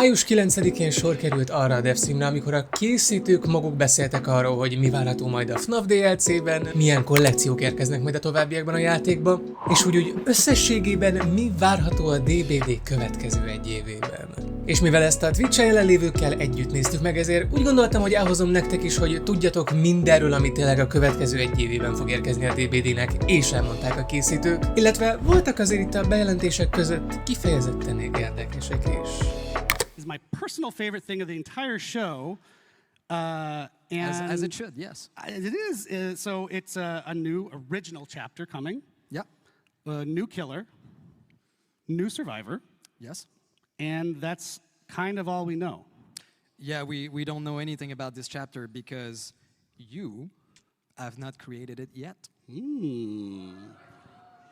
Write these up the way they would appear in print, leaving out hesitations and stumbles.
Május 9-én sor került arra a devstreamre, amikor a készítők maguk beszéltek arról, hogy mi várható majd a FNaF DLC-ben, milyen kollekciók érkeznek majd a továbbiakban a játékba, és úgy összességében mi várható a DBD következő egy évében. És mivel ezt a Twitch-en jelenlévőkkel együtt néztük meg, ezért úgy gondoltam, hogy elhozom nektek is, hogy tudjatok mindenről, ami tényleg a következő egy évében fog érkezni a DBD-nek, és elmondták a készítők, illetve voltak azért itt a bejelentések között kifejezetten érdekesek is. Is my personal favorite thing of the entire show, and as it should, yes. It is. So it's a new original chapter coming. Yeah. A new killer, new survivor. Yes. And that's kind of all we know. Yeah, we don't know anything about this chapter because you have not created it yet.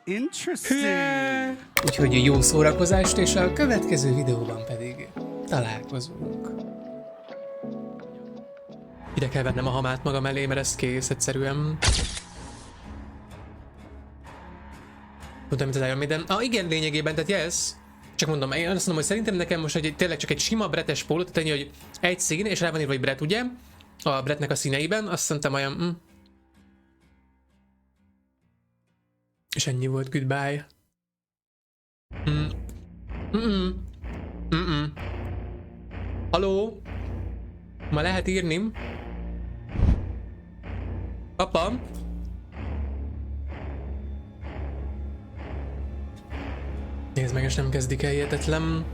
Interesting. Úgyhogy jó szórakozást, és a következő videóban pedig találkozunk. Ide kell vennem a hamát magam elé, mert ez kész egyszerűen. Tudom, mint az Iron igen, lényegében, tehát yes. Csak mondom, én azt mondom, hogy szerintem nekem most tényleg csak egy sima bretes pólót tenni, hogy egy szín, és rá van írva, hogy bret, ugye? A bretnek a színeiben, azt szerintem olyan... És ennyi volt, goodbye. Haló? Ma lehet írni? Papa? Nézd meg, és nem kezdik el, hihetetlen.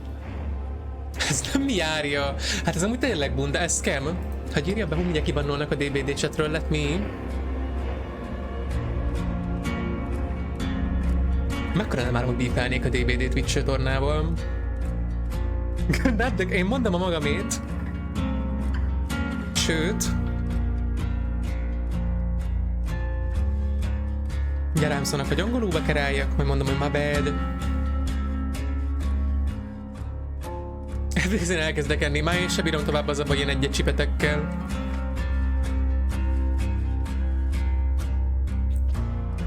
Ez nem mi járja? Hát ez amúgy tényleg bunda, ez scam. Ha írja be, hogy mindjárt kibannolnak a DBD chatről, let me. Mekkora nem már, hogy bípelnék a DBD Twitch csatornával? De én mondom a magamét. Sőt... Ugye rám szólnak, hogy angolulba keráljak, majd mondom, hogy my bad. Én elkezdek enni, már én sem bírom tovább az abban ilyen egyet csipetekkel.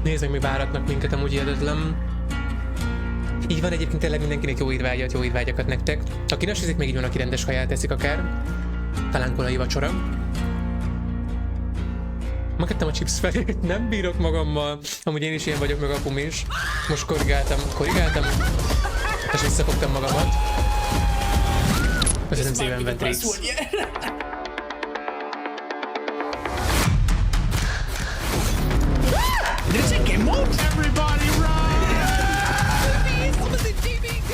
Nézd meg, mi váratnak minket, amúgy hihetetlen. Így van, egyébként tényleg mindenkinek jó étvágyakat nektek. Aki nasízik, még így van, aki rendes haját eszik akár. Talán kolai vacsora. Megvettem a chips felét, nem bírok magammal. Amúgy én is ilyen vagyok, meg apum is. Most korrigáltam. És visszafogtam magamat. Köszönöm szépen, Ventrix. There's a game mode. Everybody run! What was the DBD?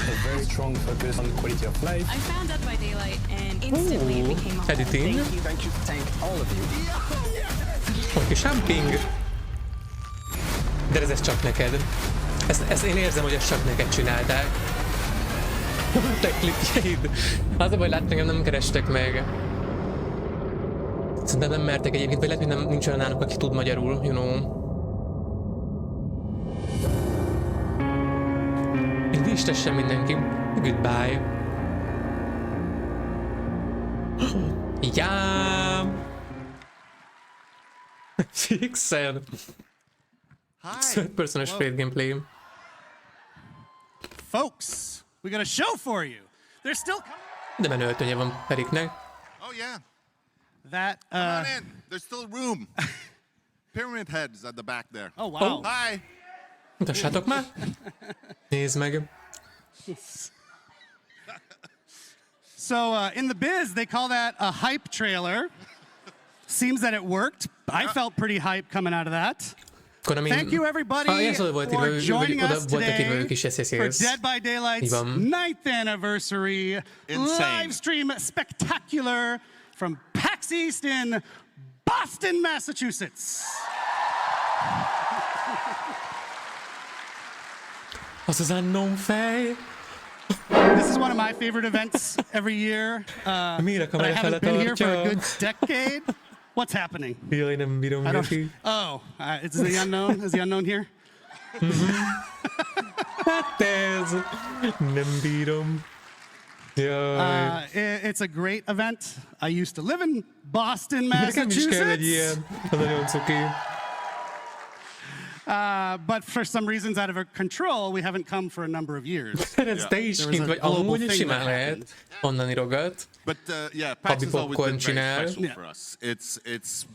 A very strong focus on quality of life. I found Dead by Daylight and instantly it became a home. Editing. Thank all of you. Oké, jumping. De ez csak neked. Ezt én érzem, hogy ezt csak neked csinálták. Te klipjeid. Az a baj, látni, engem nem kerestek meg. Szerintem nem mertek egyébként, vagy lehet, hogy nincs olyan náluk, aki tud magyarul, you know. Így is tessen mindenki. Goodbye. Ja. Fixen. Third person straight gameplay. Folks, we got a show for you. They're still coming. De menő öltönye van Periknek. Oh yeah. That Come on in. There's still room. Pyramid heads at the back there. Oh wow. Hi. Mutassátok már. Nézd meg. So in the biz, they call that a hype trailer. Seems that it worked. I felt pretty hype coming out of that. Thank you everybody for joining us today for Dead by Daylight's 9th anniversary live stream spectacular from PAX East in Boston, Massachusetts. Az az unknown fej. This is one of my favorite events every year. Miért a But I kamera fele haven't been here for a tartja? good decade. What's happening? Jaj, nem bírom neki. Oh, is the unknown? Is the unknown here? Hát ez. Nem bírom. Jaj. It's a great event. I used to live in Boston, Nekem is kell egy Massachusetts. ilyen. Az nagyon cuki. But for some reasons out of our control, we haven't come for a number of years. Ferenc, te is kint vagy, amúgy simán lehet, onnan írogat. But yeah, PAX has always been very csinál. special for us. It's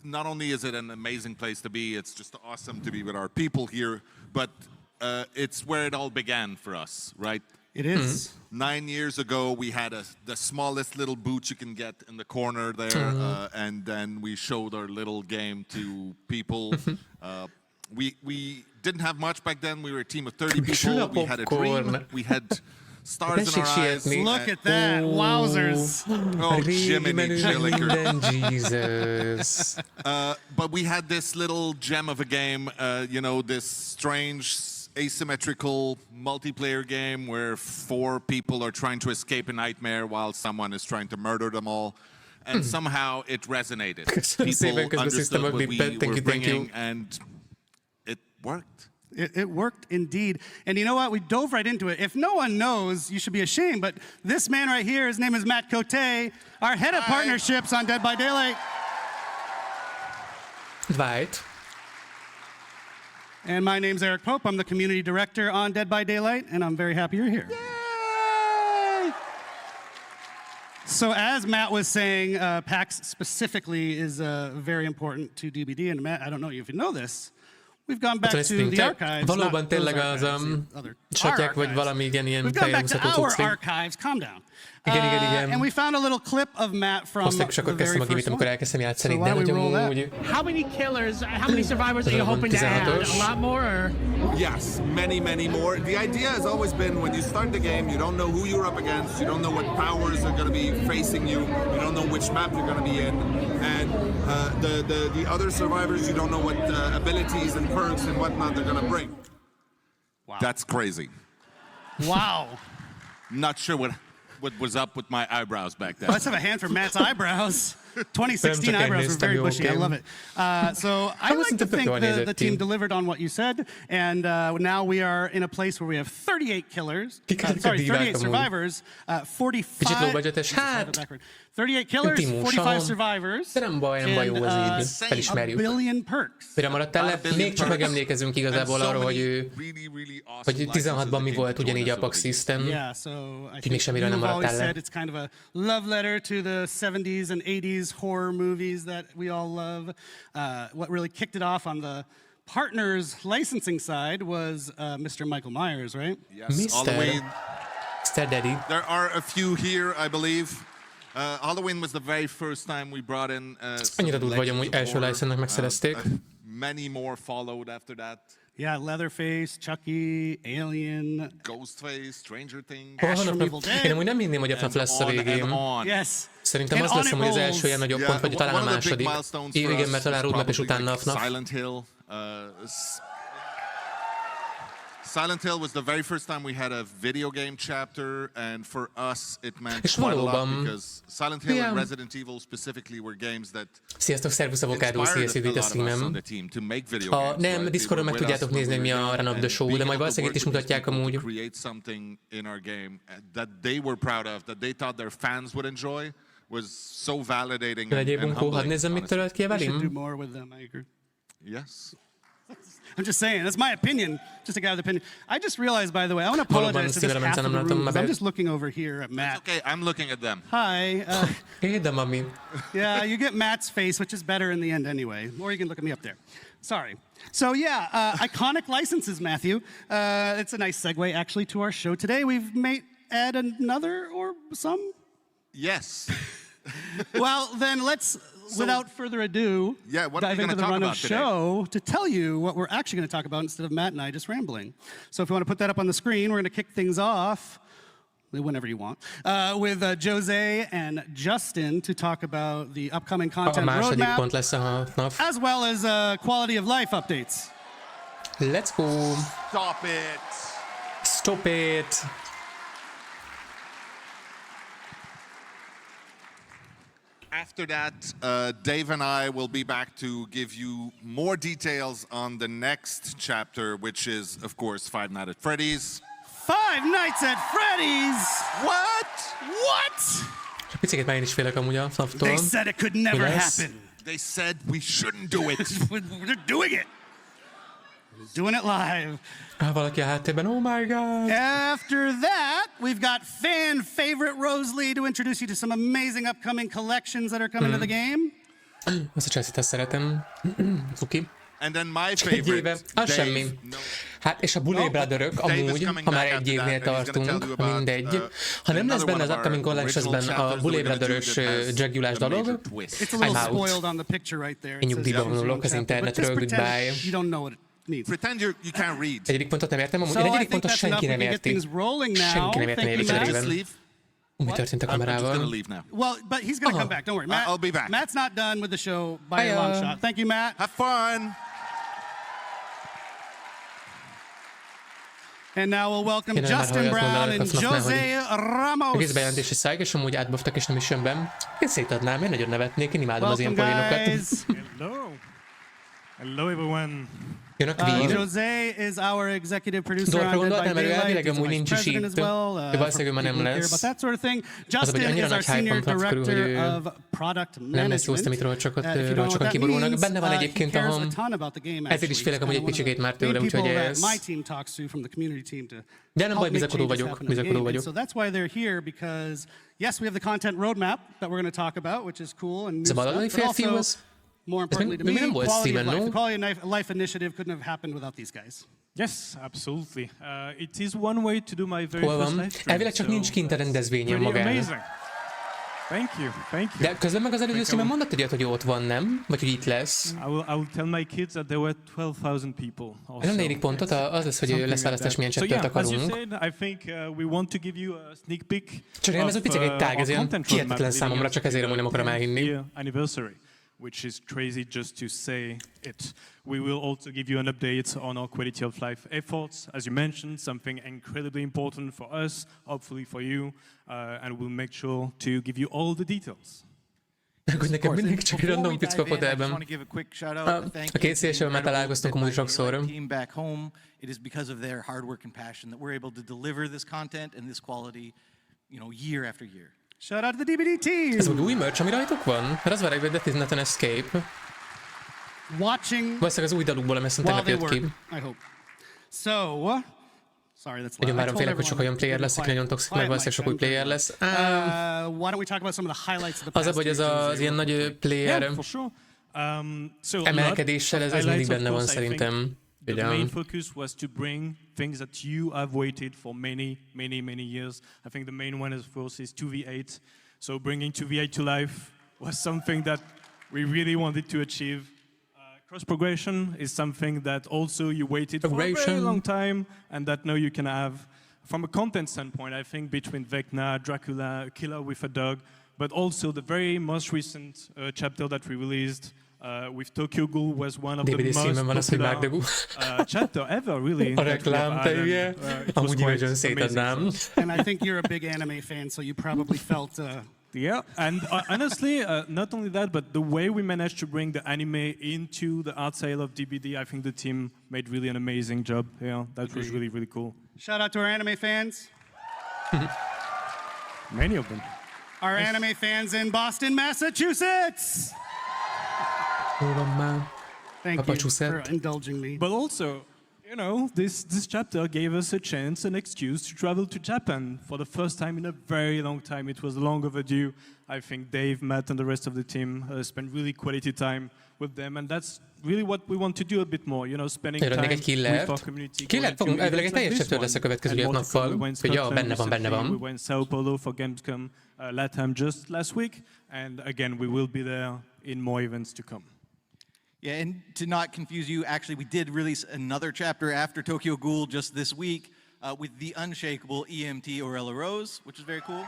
not only is it an amazing place to be, it's just awesome to be with our people here, but it's where it all began for us, right? It is. 9 years ago, we had the smallest little booth you can get in the corner there, and then we showed our little game to people. We didn't have much back then. We were a team of 30 people. We had a dream. We had stars in our eyes. Look at that. Wowzers. Oh, Jiminy Jilliker. Jesus. But we had this little gem of a game, you know, this strange asymmetrical multiplayer game where 4 people are trying to escape a nightmare while someone is trying to murder them all. And somehow it resonated. People understood what we were bringing, and it worked. It worked indeed. And you know what? We dove right into it. If no one knows, you should be ashamed. But this man right here, his name is Matt Cote, our head of partnerships on Dead by Daylight. Right. And my name's Eric Pope. I'm the community director on Dead by Daylight, and I'm very happy you're here. Yay! So as Matt was saying, PAX specifically is very important to DBD. And Matt, I don't know if you know this, we've gone back to the archives. Valóban tényleg az chatják, vagy valami ilyen We've gone back to our archives. Calm down. Igen. And we found a little clip of Matt from the very first one. elkezdtem játszani, So why don't we roll that? How many killers, how many survivors are you hoping to add? A lot more, or? Yes, many more. The idea has always been when you start the game, you don't know who you're up against, you don't know what powers are going to be facing you, you don't know which map you're going to be in, and the other survivors, you don't know what abilities and perks and whatnot they're going to bring. Wow. That's crazy. Wow. Not sure what was up with my eyebrows back then. Let's have a hand for Matt's eyebrows. 2016 eyebrows were very bushy. I love it. So I like to think the team delivered on what you said, and now we are in a place where we have 38 killers. 38 survivors, 38 killers, 45 survivors, de nem baj, felismerjük. a billion perks. Mire maradtál le? Még csak megemlékezünk igazából arról, hogy 16-ban mi volt ugyanígy a PAX System. Yeah, so I think még semmiről nem maradtál le. It's kind of a love letter to the 70s and 80s horror movies that we all love. What really kicked it off on the partners licensing side was Mr. Michael Myers, right? Yes, Mr. Daddy. There are a few here, I believe. Halloween was the very first time we brought in annyira durva, hogy amúgy első license-nek megszerezték. Many more followed after that. Yeah, Leatherface, Chucky, Alien, Ghostface, Stranger Things. Ash from Evil Dead. Én amúgy nem hinném, hogy a FNaF lesz a végén. Yes. Szerintem az lesz amúgy az első ilyen nagyobb pont, vagy talán a második. Igen, mert talán roadmap és utána a FNaF. Silent Hill was the very first time we had a video game chapter, and for us it meant quite a lot because Silent Hill and Resident Evil specifically were games that Sziasztok, szervusz avokádó, szia a streamem. Nem, Discordon meg tudjátok nézni, hogy mi a Run of the Show, de majd valószínűleg itt is mutatják amúgy. Create something in our game that they were proud of, that they thought their fans would enjoy, was so validating and humbling. Hadd nézzem, mit törölt ki a velim? We should do more with them, I agree. Yes. I'm just saying, that's my opinion. Just a guy's opinion. I just realized, by the way, I want to apologize to this half of the room, because I'm just looking over here at Matt. It's okay, I'm looking at them. Hi. Hey, the mommy. Yeah, you get Matt's face, which is better in the end anyway. Or you can look at me up there. Sorry. So yeah, iconic licenses, Matthew. It's a nice segue, actually, to our show today. We've made add another or some? Yes. Well, then let's... without further ado, dive into the run of show to tell you what we're actually going to talk about instead of Matt and I just rambling. So if you want to put that up on the screen, we're going to kick things off, whenever you want, with Jose and Justin to talk about the upcoming content roadmap, as well as quality of life updates. Let's go. Stop it. Stop it. After that, Dave and I will be back to give you more details on the next chapter, which is, of course, Five Nights at Freddy's. Five Nights at Freddy's! What? What? Picit már én is félek amúgy a FNaF-tól. They said it could never happen. They said we shouldn't do it. We're doing it. Doing it live. Valaki a háttérben, oh my god. After that, we've got fan favorite Rosalie to introduce you to some amazing upcoming collections that are coming to the game. Azt a Chelsea-t szeretem. Cuki. And then my Csak egy éve. favorite, Az semmi. Hát és a Bully Brotherök amúgy, ha már egy évnél tartunk, mindegy. Ha nem lesz benne az upcoming collectionsben a Bully Brother-ös Jaguar-ás dolog, I'm out. Én nyugdíjba vonulok az internetről, goodbye. Pretend you can't read. Egyedik pontot nem értem, amúgy egyedik pontot senki nem érti. Senki nem érti évi cserében. Mi történt a kamerával? Well, but he's gonna come back, don't worry. Matt, I'll be back. Matt's not done with the show by a long shot. Thank you, Matt. Have fun. And now we'll welcome Justin Brown and José Ramos. Egész bejelentési szájg, és amúgy átboftak, és nem is jön benn. Én szétadnám, én nagyon nevetnék, én imádom az ilyen poénokat. Hello. Hello, everyone. Jönnek Vír. José is our executive producer Dolgokra on Dead gondoltam, by mert ő Daylight. elvileg amúgy nincs is itt. Ő valószínűleg már nem lesz. Justin is our senior director of product nem lesz jó, amit rohacsokan kiborulnak. Benne van egyébként a ham. Ezért is félek amúgy egy kicsikét már tőlem, úgyhogy ez... De nem baj, bizakodó vagyok. So that's why they're here, because yes, we have the content roadmap that we're going to talk about, which is cool and new stuff, but also more importantly to me, quality of life. The quality of life initiative couldn't have happened without these guys. Yes, absolutely. It is one way to do my very first live stream. Elvileg csak nincs kint a rendezvényen magán. Thank you. De közben meg az előző streamen mondott egyet, hogy ott van, nem? Vagy hogy itt lesz. I will tell my kids that there were 12,000 people. Ez a negyedik pontot, az lesz, hogy lesz választás, milyen chaptert akarunk. I think we want to give you a sneak peek. Csak ez egy picit tág, ez ilyen hihetetlen számomra, csak ezért nem akarom elhinni. Which is crazy just to say it. We will also give you an update on our quality of life efforts. As you mentioned, something incredibly important for us, hopefully for you, and we'll make sure to give you all the details. Nekem mindig csak egy random picka fotelben. A két szélsővel már találkoztunk amúgy sokszor. It is because of their hard work and passion that we're able to deliver this content and this quality, year after year. Shout out to the DBD team! Ez úgy új merch, ami rajtuk van? Mert az várják, hogy Death is not an escape. Valószínűleg az új dalukból, ami ezt tegnap jött ki. I hope. So, sorry, that's nagyon várom, félek, hogy sok olyan player lesz, aki nagyon toxic, meg valószínűleg sok új player lesz. Why don't we talk about some of the highlights of the past? Az, hogy ez az ilyen nagy player emelkedéssel, ez mindig benne van szerintem. The main focus was to bring things that you have waited for many years. I think the main one, of course, is 2v8. So bringing 2v8 to life was something that we really wanted to achieve. Cross progression is something that also you waited for a very long time, and that now you can have. From a content standpoint, I think between Vecna, Dracula, Killer with a Dog, but also the very most recent chapter that we released. With Tokyo Ghoul was one of the most popular chapter ever, really. A reklám, te ugye? Amúgy nagyon szétadnám. And I think you're a big anime fan, so you probably felt... Yeah, and honestly, not only that, but the way we managed to bring the anime into the art sale of DBD, I think the team made really an amazing job. Yeah, that was really, really cool. Shout out to our anime fans. Many of them. Our anime fans in Boston, Massachusetts. Thank you for indulging me. But also, this chapter gave us a chance, an excuse to travel to Japan for the first time in a very long time. It was long overdue. I think Dave, Matt, and the rest of the team spent really quality time with them, and that's really what we want to do a bit more, spending time with our community. Killert fogunk, elvileg egy teljes chapter lesz a következő nappal, hogy benne van. We went Sao Paulo for Gamescom, LATAM just last week, and again, we will be there in more events to come. Yeah, and to not confuse you, actually, we did release another chapter after Tokyo Ghoul just this week with the unshakable EMT Orella Rose, which is very cool.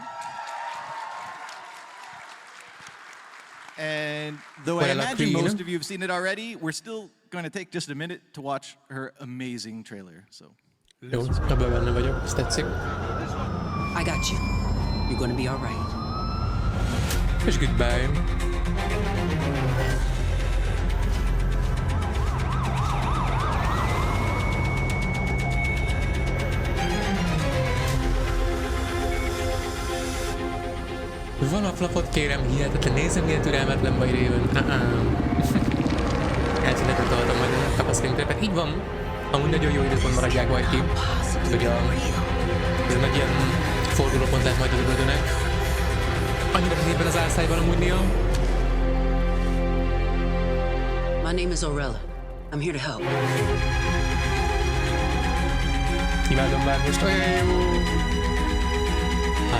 And though I imagine most of you have seen it already, we're still going to take just a minute to watch her amazing trailer. So. Jó, abban benne vagyok, ezt tetszik. I got you. You're going to be all right. És goodbye. Van a flapot, kérem, hihetetlen, nézem, milyen türelmetlen vagy Raven. Eltűnetet adom majd a kapaszkénytőpet. Így van. Amúgy nagyon jó időpont adják majd ki, hogy ez egy ilyen fordulópont lehet majd az öböldőnek. Annyira középen az álszájban amúgy néha. My name is Aurella. I'm here to help. Imádom már most. Olyan jó!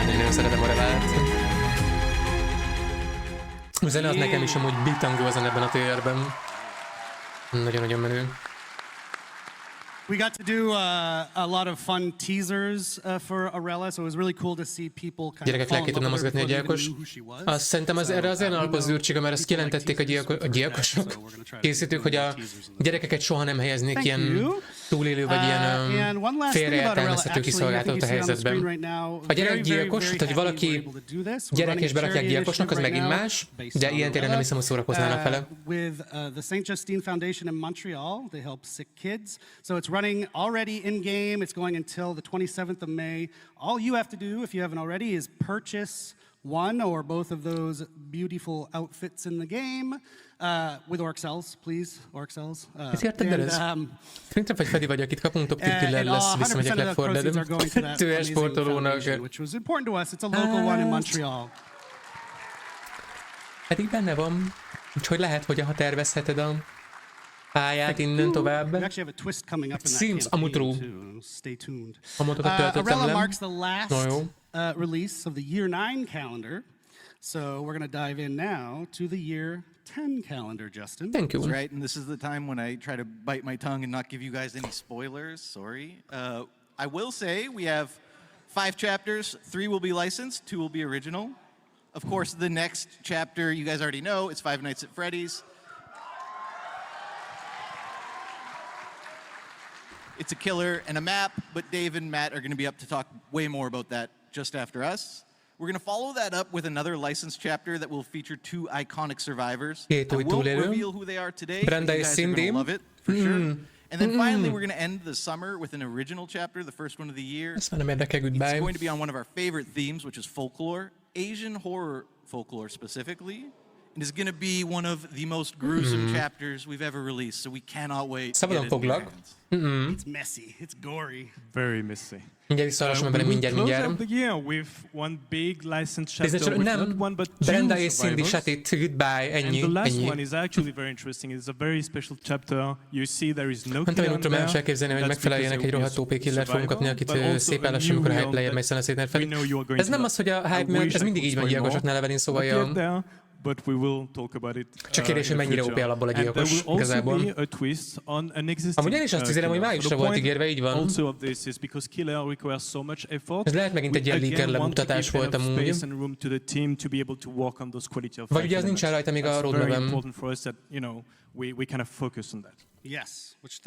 Nagyon szeretem Aurellát. A zene az nekem is amúgy bitangó ezen ebben a trailerben. Nagyon-nagyon menő. We got to do a lot of fun teasers for Aurella, so it was really cool to see people kind of Gyerekek lelkét tudna mozgatni a gyilkos. Azt szerintem erre azért alap az űrcsiga, mert azt kijelentették a gyilkosok, készítők, hogy a gyerekeket soha nem helyeznék ilyen túlélő vagy ilyen félreértelmezhető kiszolgáltatott a helyzetben. A gyerekgyilkos, tehát hogy valaki gyerek és berakják gyilkosnak, az megint más, de ilyen téren nem hiszem, hogy szórakoznának vele. With the St. Justine Foundation in Montreal, they help sick kids. So it's running already in game. It's going until the 27th of May. All you have to do, if you haven't already, is purchase one or both of those beautiful outfits in the game with orc cells, please. Orc cells. Szerintem vagy Fedi vagy, akit kapunk, top tier lesz, visszamegyek Leforded. Tőles sportolónak. Which was important to us. It's a local one in Montreal. Eddig benne van, úgyhogy lehet, hogy ha tervezheted a pályát innen tovább. It seems amúgy true. A motokat töltöttem le. Aurella marks the last release of the Year 9 calendar. So we're going to dive in now to the Year 10 calendar, Justin. Thank you. That's right, and this is the time when I try to bite my tongue and not give you guys any spoilers. Sorry. I will say we have 5 chapters. 3 will be licensed, 2 will be original. Of course, the next chapter, you guys already know, it's Five Nights at Freddy's. It's a killer and a map, but Dave and Matt are going to be up to talk way more about that just after us. We're going to follow that up with another licensed chapter that will feature 2 iconic survivors. I won't reveal who they are today, but you guys are going to love it, for sure. And then finally, we're going to end the summer with an original chapter, the first one of the year. It's going to be on one of our favorite themes, which is folklore, Asian horror folklore specifically. And it's going to be one of the most gruesome chapters we've ever released, so we cannot wait to get it in your hands. It's messy. It's gory. Very messy. Mindjárt visszaolvasom ebben, mindjárt. The year with one big licensed chapter with not one but 2 Brenda és Cindy, survivors. Goodbye, ennyi. And the last one is actually very interesting. It's a very special chapter. You see there is no killer in there. Nem elképzelni, hogy megfeleljenek egy rohadt OP killert fogunk kapni, akit szép állással, amikor a hype player megy szépen felé. Ez nem az, hogy a hype miatt, ez mindig így van gyilkosoknál levelén, szóval but we will talk about it. Csak kérdés, hogy mennyire OP alapból a gyilkos igazából. Amúgy én is azt hiszem, hogy májusra volt ígérve, így van. Ez lehet megint egy ilyen leaker lemutatás volt amúgy. Vagy ugye az nincs rajta még a roadmap-en.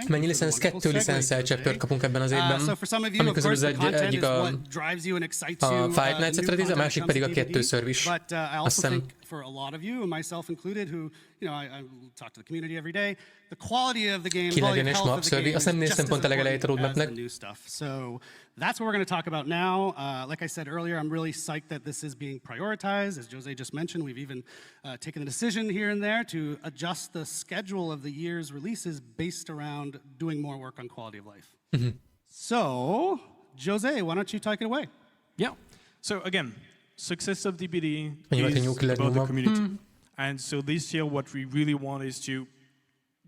Mennyi licensz? 2 licenszel chaptert kapunk ebben az évben. Ami közül az egyik a Five Nights at Freddy's, a másik pedig a 2 Service. Azt hiszem. For a lot of you, and myself included, who, you know, I talk to the community every day. The quality of the game, the health of the game, azt nem néztem pont a legelejét a roadmapnek. So that's what we're going to talk about now. Like I said earlier, I'm really psyched that this is being prioritized. As Jose just mentioned, we've even taken the decision here and there to adjust the schedule of the year's releases based around doing more work on quality of life. So, Jose, why don't you take it away? Yeah. So again, success of DBD is about the community. And so this year what we really want is to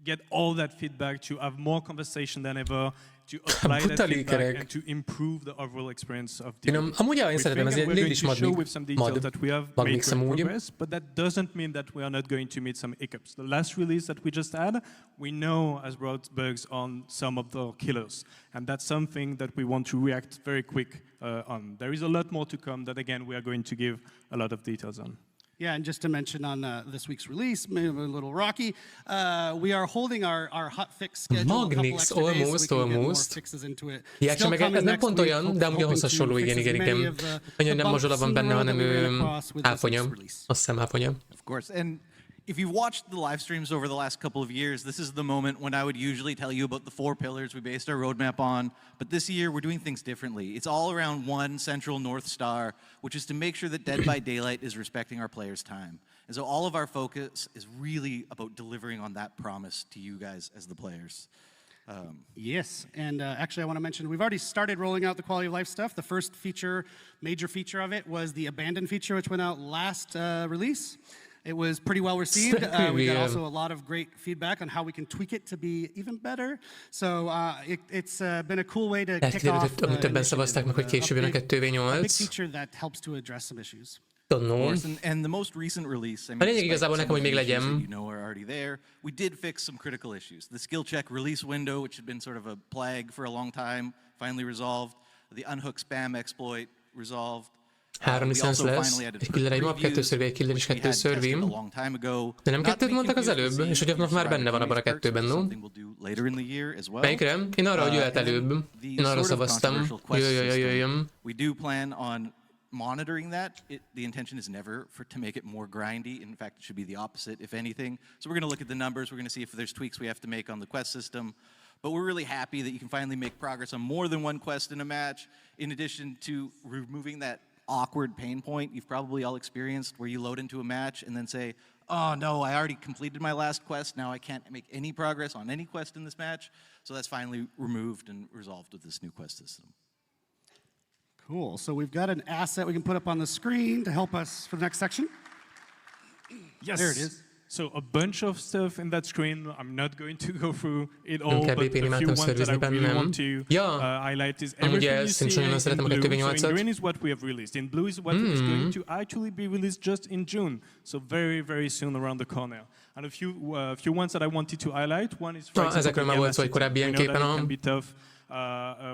get all that feedback, to have more conversation than ever, to apply that feedback and to improve the overall experience of DBD. Amúgy én szeretem, ezért légy is madmix amúgy. But that doesn't mean that we are not going to meet some hiccups. The last release that we just had, we know has brought bugs on some of the killers. And that's something that we want to react very quick on. There is a lot more to come that, again, we are going to give a lot of details on. Yeah, and just to mention on this week's release, maybe a little rocky, we are holding our hot fix schedule a couple extra days so we can get more fixes into it. Still coming next week, hoping to fix as many of the nem mazsolabban benne, hanem áfonya. Azt hiszem áfonya. Of course, and if you've watched the live streams over the last couple of years, this is the moment when I would usually tell you about the 4 pillars we based our roadmap on. But this year, we're doing things differently. It's all around one central North Star, which is to make sure that Dead by Daylight is respecting our players' time. And so all of our focus is really about delivering on that promise to you guys as the players. Yes, and actually I want to mention, we've already started rolling out the quality of life stuff. The first feature, major feature of it was the abandon feature, which went out last release. It was pretty well received. We got also a lot of great feedback on how we can tweak it to be even better. So it's been a cool way to kick off a big feature that helps to address some issues. And the most recent release, I mean, you know are already there. We did fix some critical issues. The skill check release window, which had been sort of a plague for a long time, finally resolved. The unhook spam exploit resolved. 3 licensz lesz, egy killer, egy map, 2 szörvi, egy killer és 2 szörvi. De nem 2-t mondtak az előbb? És hogy FNaF már benne van abban a 2-ben, no? Melyikre? Én arra, hogy jöhet előbb. Én arra szavaztam. Jöjjön. We do plan on monitoring that. The intention is never to make it more grindy. In fact, it should be the opposite, if anything. So we're going to look at the numbers. We're going to see if there's tweaks we have to make on the quest system. But we're really happy that you can finally make progress on more than one quest in a match, in addition to removing that awkward pain point you've probably all experienced where you load into a match and then say, oh no, I already completed my last quest, now I can't make any progress on any quest in this match. So that's finally removed and resolved with this new quest system. Cool, so we've got an asset we can put up on the screen to help us for the next section. Yes. There it is. So a bunch of stuff in that screen. I'm not going to go through it all, but the few ones that I really want to highlight is everything you see in blue. So in green is what we have released. In blue is what is going to actually be released just in June. So very, very soon around the corner. And a few ones that I wanted to highlight. One is, for example, can be tough.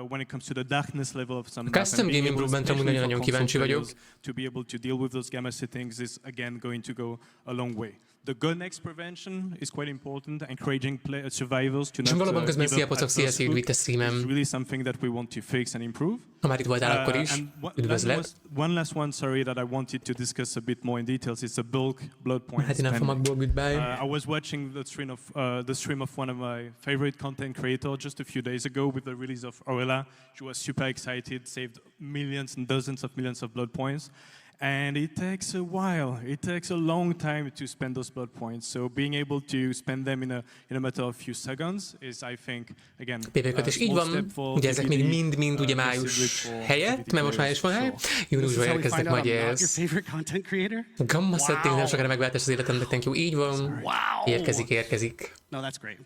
When it comes to the darkness level of some custom game improvementra úgy nagyon kíváncsi vagyok. To be able to deal with those gamma settings is again going to go a long way. The gun X prevention is quite important, encouraging survivors to not valóban közben sziapocok, szia, üdvít a It's streamem. really something that we want to fix and improve. Ha már itt voltál akkor is, üdvözlet. One last one, sorry, that I wanted to discuss a bit more in details. It's a bulk blood point spending. I was watching the stream of one of my favorite content creators just a few days ago with the release of Orella. She was super excited, saved millions and dozens of millions of blood points. And it takes a while. It takes a long time to spend those blood points. So being able to spend them in a matter of few seconds is, I think, again, PvP-ket is így van, ugye ezek még mind ugye május helyett, mert most május van hely. Júniusban érkeznek majd ez. Gamma setting nem sokára megváltás az életemnek, thank you, így van. Érkezik. No, that's great.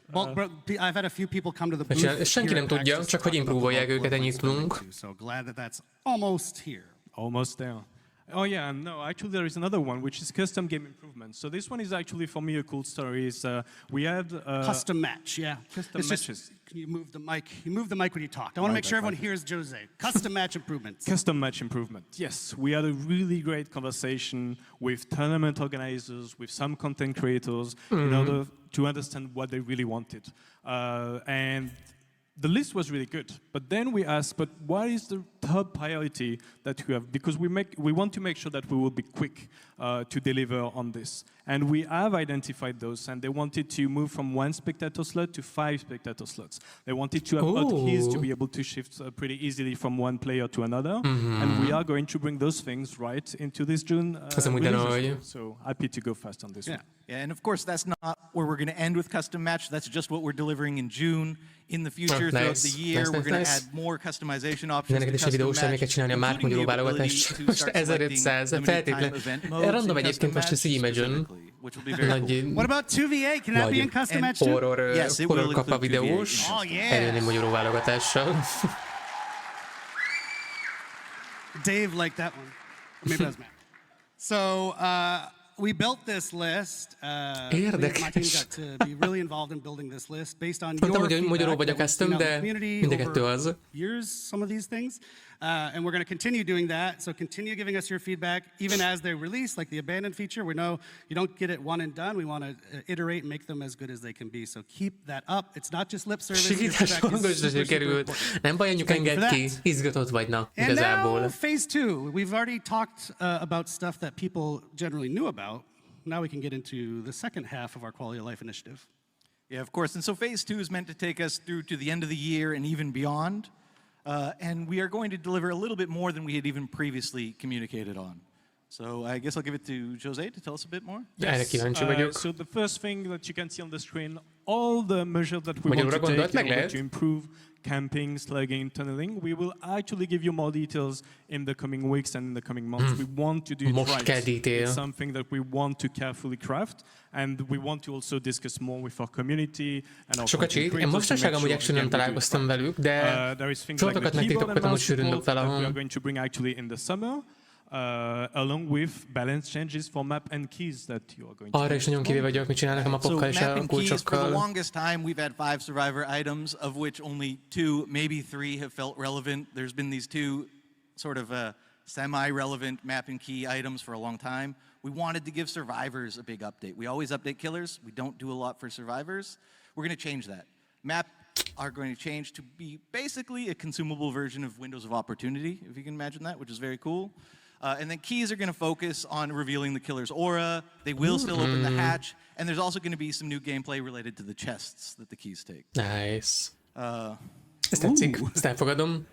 I've had a few people come to the booth. Senki nem tudja, csak hogy improvolják őket, ennyit tudunk. So glad that that's almost here. Almost there. Oh yeah, no, actually there is another one, which is custom game improvement. So this one is actually, for me, a cool story. Is we had custom match, yeah. Custom matches. Can you move the mic? You move the mic when you talk. I want to make sure everyone hears Jose. Custom match improvements. Custom match improvement. Yes, we had a really great conversation with tournament organizers, with some content creators, in order to understand what they really wanted. And the list was really good, but then we asked, but what is the top priority that you have? Because we want to make sure that we will be quick to deliver on this. And we have identified those, and they wanted to move from 1 spectator slot to 5 spectator slots. They wanted to have hotkeys to be able to shift pretty easily from one player to another. And we are going to bring those things right into this June release. So happy to go fast on this one. Yeah, and of course that's not where we're going to end with custom match. That's just what we're delivering in June. In the future, throughout the year, we're going to add more customization options to custom match, csinálni a Mark magyarul válogatást. Most 1500, feltétlen. Random egyébként most ez Imagine. What about 2v8? Can that be in custom match too? Horror kapa videós. Eljönni magyarul válogatással. Dave liked that one. Maybe that's Matt. So, we built this list. My team got to be really involved in building this list based on your feedback that community over years, some of these things. And we're going to continue doing that. So continue giving us your feedback, even as they release, like the abandoned feature. We know you don't get it one and done. We want to iterate and make them as good as they can be. So keep that up. It's not just lip service. Nem baj, anyuk, engedd ki. Izgatott vagy, na, igazából. And now, phase 2. We've already talked about stuff that people generally knew about. Now we can get into the second half of our quality of life initiative. Yeah, of course. And so phase 2 is meant to take us through to the end of the year and even beyond. And we are going to deliver a little bit more than we had even previously communicated on. So I guess I'll give it to José to tell us a bit more. Yes. So the first thing that you can see on the screen, all the measures that we want to take in order to improve camping, slugging, tunneling, we will actually give you more details in the coming weeks and in the coming months. We want to do it right. It's something that we want to carefully craft, and we want to also discuss more with our community and our content creators. Én mostanság amúgy actually nem találkoztam velük, de sokat meg TikTokot úgy sűrűnök vele. We are going to bring actually in the summer. Along with balance changes for map and keys that you are going to. Arra is nagyon kivéve vagyok, mit csinálnak a mapokkal és a kulcsokkal. For the longest time we've had 5 survivor items, of which only 2, maybe 3 have felt relevant. There's been these 2 sort of semi-relevant map and key items for a long time. We wanted to give survivors a big update. We always update killers. We don't do a lot for survivors. We're going to change that. Map are going to change to be basically a consumable version of Windows of Opportunity, if you can imagine that, which is very cool. And then keys are going to focus on revealing the killer's aura. They will still open the hatch. And there's also going to be some new gameplay related to the chests that the keys take. Nice. Ezt tetszik. Ezt elfogadom.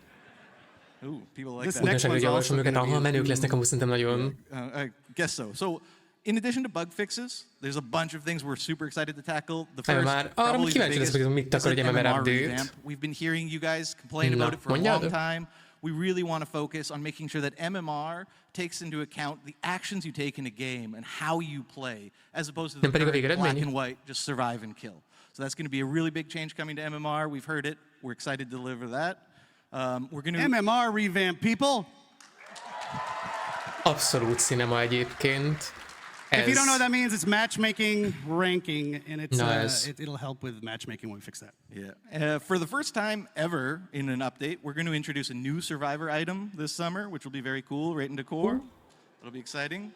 Ooh, people like that. Next one's also őket, menők lesznek amúgy szerintem nagyon. I guess so. So, in addition to bug fixes, there's a bunch of things we're super excited to tackle. The first, probably the biggest, is an MMR revamp. We've been hearing you guys complain about it for a long time. We really want to focus on making sure that MMR takes into account the actions you take in a game and how you play, as opposed to the black and white, just survive and kill. So that's going to be a really big change coming to MMR. We've heard it. We're excited to deliver that. We're going to MMR revamp, people. Abszolút cinema egyébként. If you don't know what that means, it's matchmaking ranking, and it's it'll help with matchmaking when we fix that. Yeah. For the first time ever in an update, we're going to introduce a new survivor item this summer, which will be very cool, right into core. It'll be exciting.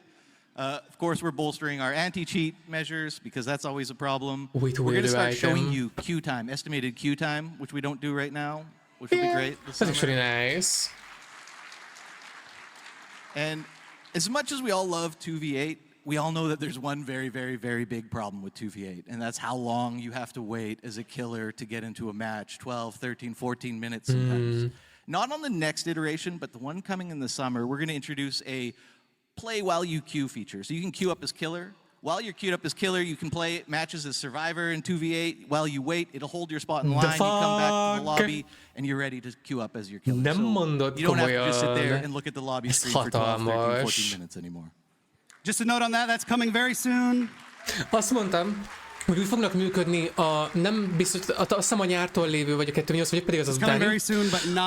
Of course, we're bolstering our anti-cheat measures because that's always a problem. We're going to start showing you queue time, estimated queue time, which we don't do right now, which will be great. That's actually nice. And as much as we all love 2v8, we all know that there's one very, very, very big problem with 2v8, and that's how long you have to wait as a killer to get into a match, 12, 13, 14 minutes sometimes. Not on the next iteration, but the one coming in the summer, we're going to introduce a play while you queue feature. So you can queue up as killer. While you're queued up as killer, you can play matches as survivor in 2v8. While you wait, it'll hold your spot in line. You come back to the lobby, and you're ready to queue up as your killer. So you don't have to just sit there and look at the lobby screen for 12, 13, 14 minutes anymore. Just a note on that, that's coming very soon. Azt mondtam, hogy úgy fognak működni a nem biztos, azt hiszem a nyártól lévő, vagy a 2008, vagy pedig az utáni,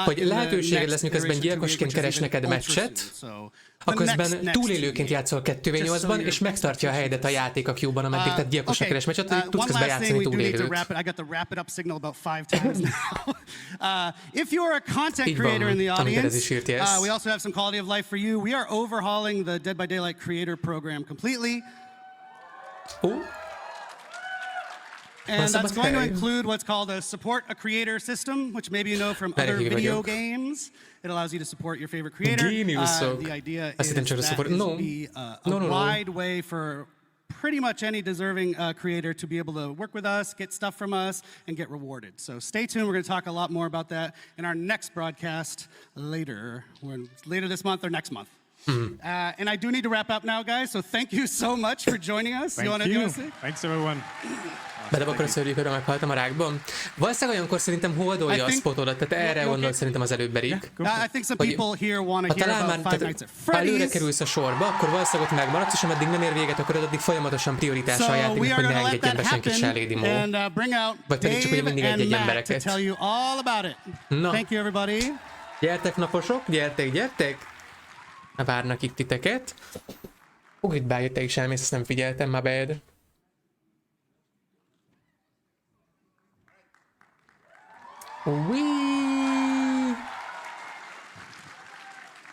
hogy lehetőséged lesz, miközben gyilkosként keres neked meccset, akkor közben túlélőként játszol 2v8-ban, és megtartja a helyedet a játék a queue-ban, ameddig tehát gyilkosra keres meccset, tudsz közben játszani túlélőt. I got the wrap it up signal about 5 times now. If you're a content creator in the audience, we also have some quality of life for you. We are overhauling the Dead by Daylight creator program completely. And that's going to include what's called a support a creator system, which maybe you know from other video games. It allows you to support your favorite creator. The idea is that this will be a wide way for pretty much any deserving creator to be able to work with us, get stuff from us, and get rewarded. So stay tuned. We're going to talk a lot more about that in our next broadcast later this month or next month. And I do need to wrap up now, guys. So thank you so much for joining us. Thank you. Thanks, everyone. Bedobok szörjük, hogy meghaltam a rákban. Valószínűleg olyankor szerintem holdolja a spotodat, tehát erre gondolt szerintem az előbb Erik. Ha talán már előre kerülsz a sorba, akkor valószínűleg ott megmaradsz, és ameddig nem ér véget, akkor addig folyamatosan prioritása a játéknak, hogy ne engedjen be senkit se eléd imó. Vagy pedig csak ugye mindig egy-egy embereket. Na, gyertek naposok, gyertek! Várnak itt titeket. Ugrit bár, te is elmész, ezt nem figyeltem, my bad.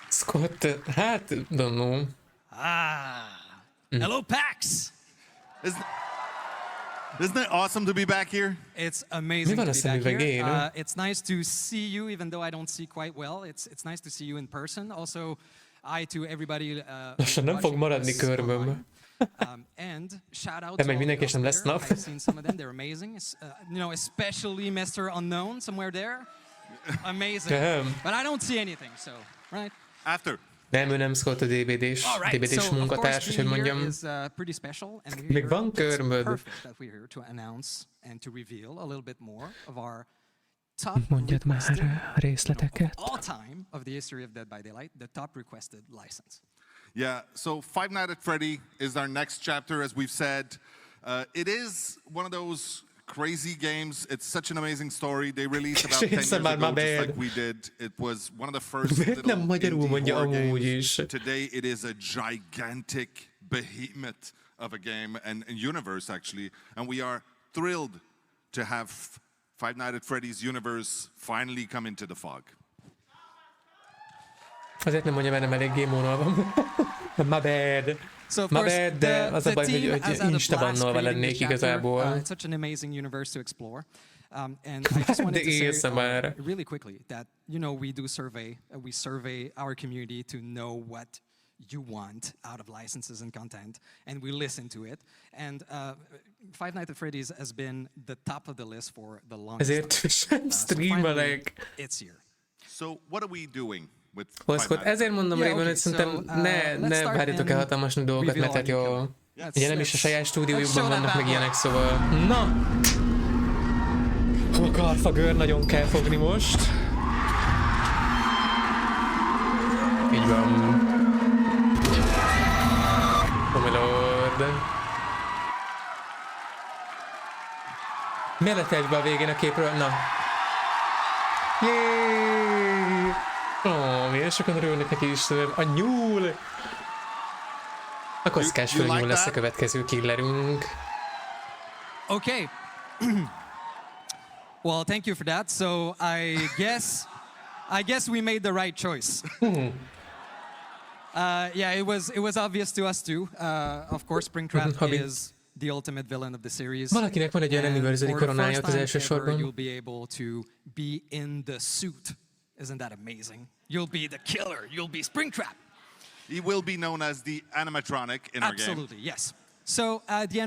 Scott, hát, don't know. Hello, PAX! Isn't it awesome to be back here? It's amazing to be back here. It's nice to see you, even though I don't see quite well. It's nice to see you in person. Also, hi to everybody. Lassan nem fog maradni körmöm. And shout out de to meg mindenki sem lesz nap. I've seen some of them. They're amazing. Especially Mr. Unknown somewhere there. Amazing. But I don't see anything, so right. After. Nem, ő nem Scott, a DBD-s munkatárs, hogy mondjam. Még van körmöd. Mondjad már a részleteket. Yeah, so Five Nights at Freddy is our next chapter, as we've said. It is one of those crazy games. It's such an amazing story. They released about 10 years ago, just like we did. It was one of the first little indie horror games. Today it is a gigantic behemoth of a game and universe, actually. And we are thrilled to have Five Nights at Freddy's universe finally come into the fog. Azért nem mondja, mert nem eléggé mónal van. My bad. So of My course, bad, de az a baj, hogy instabannolva lennék igazából. It's such an amazing universe to explore. And I just wanted to say really quickly that, you know, we do we survey our community to know what you want out of licenses and content, and we listen to it. And Five Nights at Freddy's has been the top of the list for the longest time. Ezért sem streamelek. It's here. So what are we doing? Scott, ezért mondom Régon, hogy szerintem ne várjatok el hatalmas nagy dolgokat, mert hát jó. Ugye nem is a saját stúdiójukban vannak meg ilyenek, szóval... Na! A karfagőr nagyon kell fogni most. Így van. Oh my lord. Miért lett egybe a végén a képről? Na. Jéééé! Milyen sokan örülnek neki is, a nyúl! A kockás fölnyúl lesz a következő killerünk. Okay. Well, thank you for that. So I guess we made the right choice. Yeah, it was obvious to us too. Of course, Springtrap is the ultimate villain of the series. Valakinek van egy ilyen anniversary koronája az elsősorban. You'll be able to be in the suit. Isn't that amazing? You'll be the killer. You'll be Springtrap. He will be known as the animatronic in our game. Absolutely, yes. So the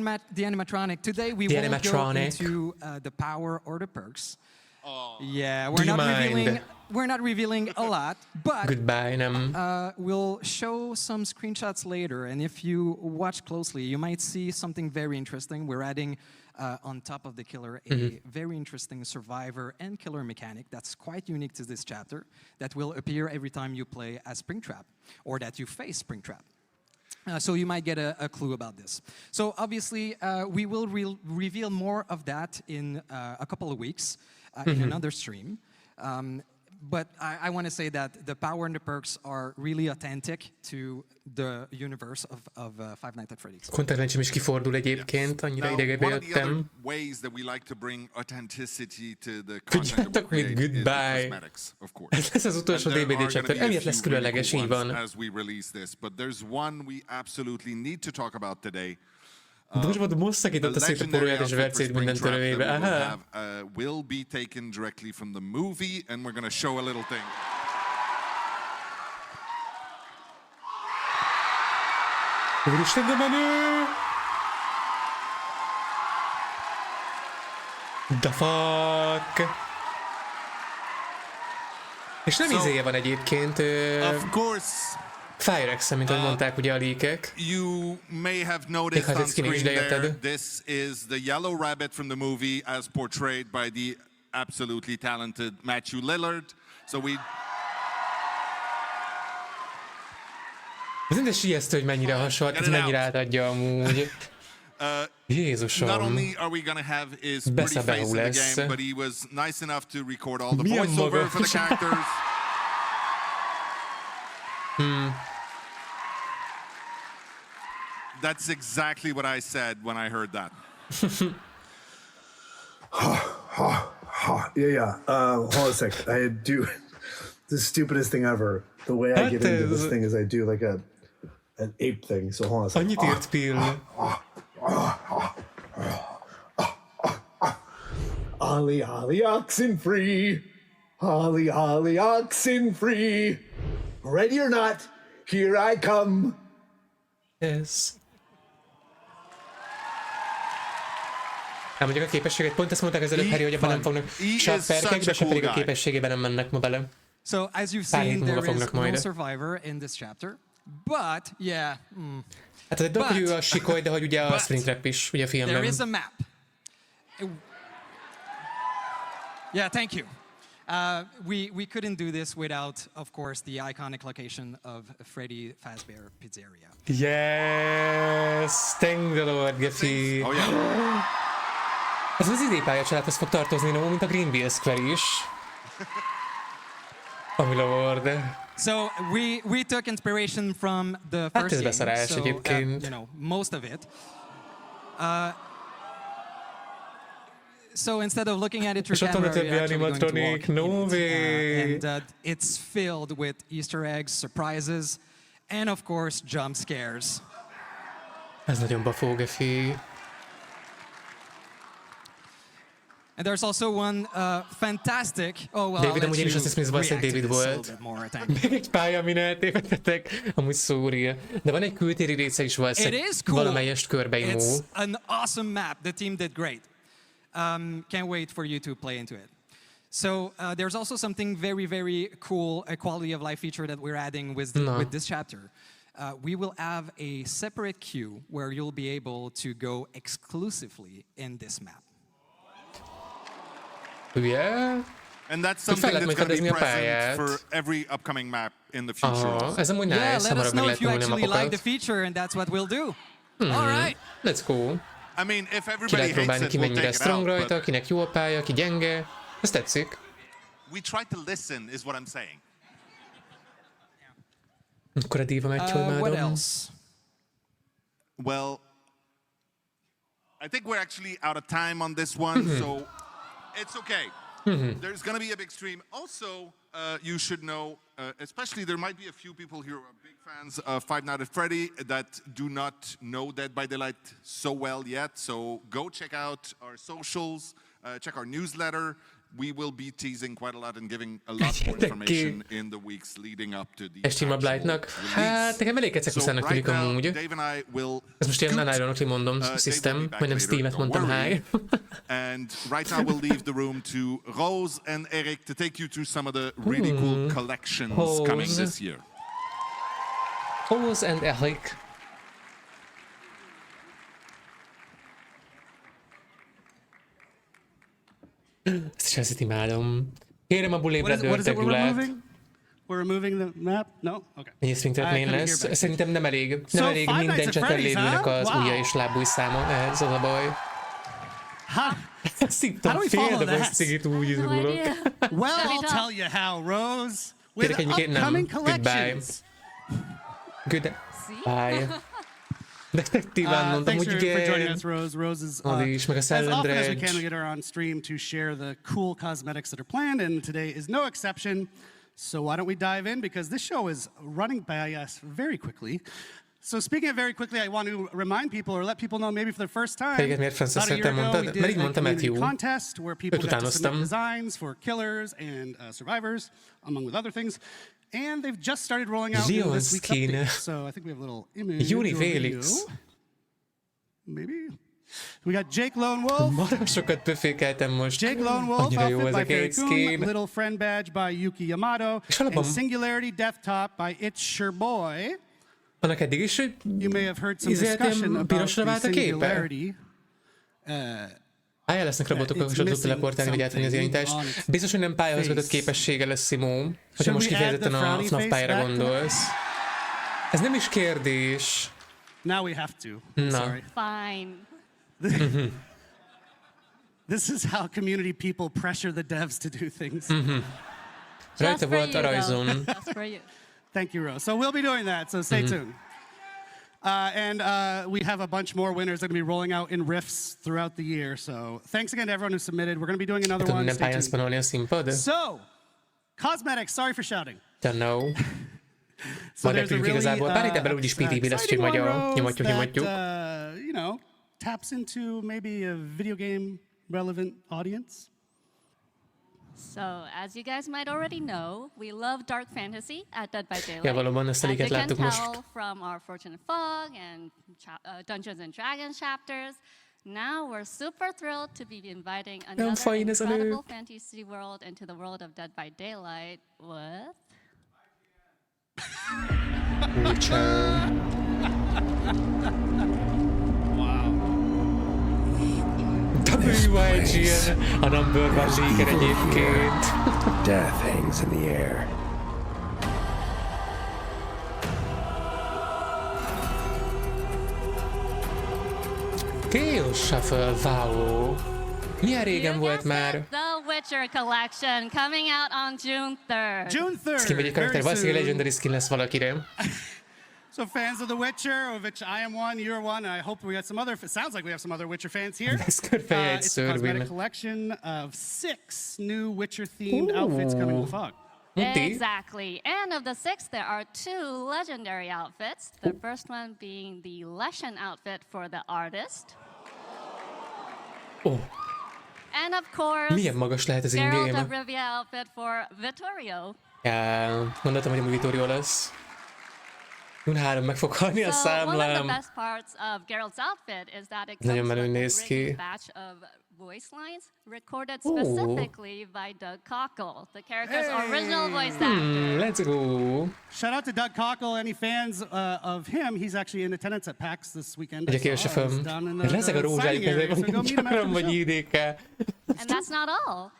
animatronic. Today we won't go into the power or the perks. Oh. Yeah, we're not revealing a lot, but goodbye, we'll show some screenshots later, and if you watch closely, you might see something very interesting. We're adding on top of the killer a very interesting survivor and killer mechanic that's quite unique to this chapter that will appear every time you play as Springtrap or that you face Springtrap. So you might get a clue about this. So obviously, we will reveal more of that in a couple of weeks in another stream. But I want to say that the power and the perks are really authentic to the universe of Five Nights at Freddy's. Kontaktlencsem is kifordul egyébként, annyira idegetbe jöttem. Ways that we like to bring authenticity to the content that we create goodbye. Is cosmetics, of course. Ez lesz az utolsó DBD chapter, emiatt lesz különleges, így van. As we release this, but there's one we absolutely need to talk about today. Most szakította szét a poróját és vercét mindentől övébe. Aha. Will be taken directly from the movie, and we're going to show a little thing. Úristen, de menő! The fuck? És nem izéje van egyébként. Of course. Firex, mint ahogy mondták ugye a leakek. You may have noticed on screen there, this is the yellow rabbit from the movie as portrayed by the absolutely talented Matthew Lillard. So we... Ez mindegy ijesztő, hogy mennyire hasonlít, ez mennyire átadja amúgy. Jézusom. Not only are we gonna have his pretty face in the game, but he was nice enough to record all the voiceover for the characters. That's exactly what I said when I heard that. Yeah. Hold on a sec. I do the stupidest thing ever. The way I get into this thing is I do like an ape thing. So hold on a sec. Annyit írt Bill. Holly, holly, oxen free. Holly, holly, oxen free. Ready or not, here I come. Yes. Mondjuk a képességet, pont ezt mondták az előbb, Harry, hogy abban nem fognak se a perkekbe, se pedig a képességében nem mennek ma bele. So as you've seen, there is no survivor in this chapter, but yeah. Hát egy dolog, hogy ő a sikoly, de hogy ugye a springtrap is, ugye a filmben. There is a map. Yeah, thank you. We couldn't do this without, of course, the iconic location of Freddy Fazbear Pizzeria. Yes, thank the Lord, Gefi. Oh yeah. Ez az idépálya családhoz fog tartozni, no, mint a Greenville Square is. Oh my Lord. So we took inspiration from the first game, so you know, most of it. So instead of looking at it through camera, you're actually going to walk in it. And it's filled with Easter eggs, surprises, and of course, jump scares. Ez nagyon bafó, Gefi. And there's also one fantastic... Oh, well, David, amúgy én is azt hiszem, hogy ez valószínűleg David volt. Még egy pálya, amin eltévedtetek. Amúgy szória. De van egy kültéri része is valószínűleg valamelyest körbeimó. It's an awesome map. The team did great. Can't wait for you to play into it. So there's also something very, very cool, a quality of life feature that we're adding with this chapter. We will have a separate queue where you'll be able to go exclusively in this map. Yeah. And that's something that's going to be present for every upcoming map in the future. Ez amúgy nice. Yeah, let us know if you actually like the feature, and that's what we'll do. All right. That's cool. I mean, if everybody hates it, we'll take it strong out, rajta, kinek jó a pálya, ki gyenge. Ez tetszik. We try to listen, is what I'm saying. Akkor a diva megy, hogy what else? Well, I think we're actually out of time on this one, so it's okay. There's going to be a big stream. Also, you should know, especially there might be a few people here who are big fans of Five Nights at Freddy that do not know Dead by Daylight so well yet. So go check out our socials, check our newsletter. We will be teasing quite a lot and giving a lot more information in the weeks leading up to the actual release. Hát, nekem elég ecekuszának tűnik amúgy. Ez most ilyen unironically mondom, System, vagy nem Steam-et mondtam, hi. And right now we'll leave the room to Rose and Eric to take you through some of the really cool collections coming this year. Rose and Eric. Ezt is ezt imádom. Kérem a bulébre dörteg Gyulát. We're removing the map? No? Okay. Ennyi swing lesz. Szerintem nem elég. Nem elég minden csetellévőnek az ujja és lábúj száma. Ez az a baj. Szívtam félre cigit úgy izgulok. Well, I'll tell you how, Rose. With upcoming collections. Goodbye. Detektíván mondtam, hogy igen. Thanks for joining us, Rose. Rose is as often as we can, we get her on stream to share the cool cosmetics that are planned, and today is no exception. So why don't we dive in, because this show is running by us very quickly. So speaking of very quickly, I want to remind people or let people know maybe for the first time, about a year ago we did a community contest where people got to submit designs for killers and survivors, among with other things. And they've just started rolling out in this week's update. So I think we have a little image or video. Maybe. We got Jake Lone Wolf. Sokat pöfékeltem most. Jake Lone Wolf, outfit by Barry Coon, Little Friend Badge by Yuki Yamato, and Singularity Deathtop by It's Your Boy. Annak eddig is, hogy you may have heard some discussion about the Singularity. Lesznek robotok, akik tudnak teleportálni, vagy átvenni az irányítást. Biztos, hogy nem pályahoz kötött képessége lesz, Simó. Hogyha most kifejezetten a FNaF pályára gondolsz. Ez nem is kérdés. Now we have to. Sorry. Fine. This is how community people pressure the devs to do things. Rajta volt a rajzon. Thank you, Rose. So we'll be doing that, so stay tuned. And we have a bunch more winners that are going to be rolling out in rifts throughout the year. So thanks again to everyone who submitted. We're going to be doing another one. Stay tuned. So, cosmetics, sorry for shouting. Don't know. So there's a really exciting one, Rose, that, you know, taps into maybe a video game relevant audience. So, as you guys might already know, we love dark fantasy at Dead by Daylight. Ja, valóban ezt as you can tell from our Fortune and Fog and Dungeons and Dragons chapters, Now we're super thrilled to be inviting another incredible fantasy world into the world of Dead by Daylight with... WYGN, a number one leaker egyébként. Death hangs in the air. Chaos Shuffle, wow. Milyen régen volt már? The Witcher Collection coming out on June 3rd. June 3rd. Skin vagy egy karakter, valószínűleg Legendary skin lesz valakire. So fans of The Witcher, of which I am one, you're one, and I hope we got some other, it sounds like we have some other Witcher fans here. It's a cosmetic collection of 6 new Witcher-themed outfits coming to the fog. Exactly. And of the 6, there are 2 legendary outfits. The first one being the Leshen outfit for the artist. Oh. And of course, milyen magas lehet ez Geralt in-game? of Rivia outfit for Vittorio. Ja, mondhatom, hogy a Vittorio lesz. Jún 3 meg fog halni a számlám. One of the best parts of Geralt's outfit is that it comes with a great batch of voice lines recorded specifically by Doug Cockle, the character's original voice actor. Let's go. Shout out to Doug Cockle. Any fans of him? He's actually in attendance at PAX this weekend. Ugye később. Leszek a rózsájuk, ezért gyakran vagy idéke. And that's not all.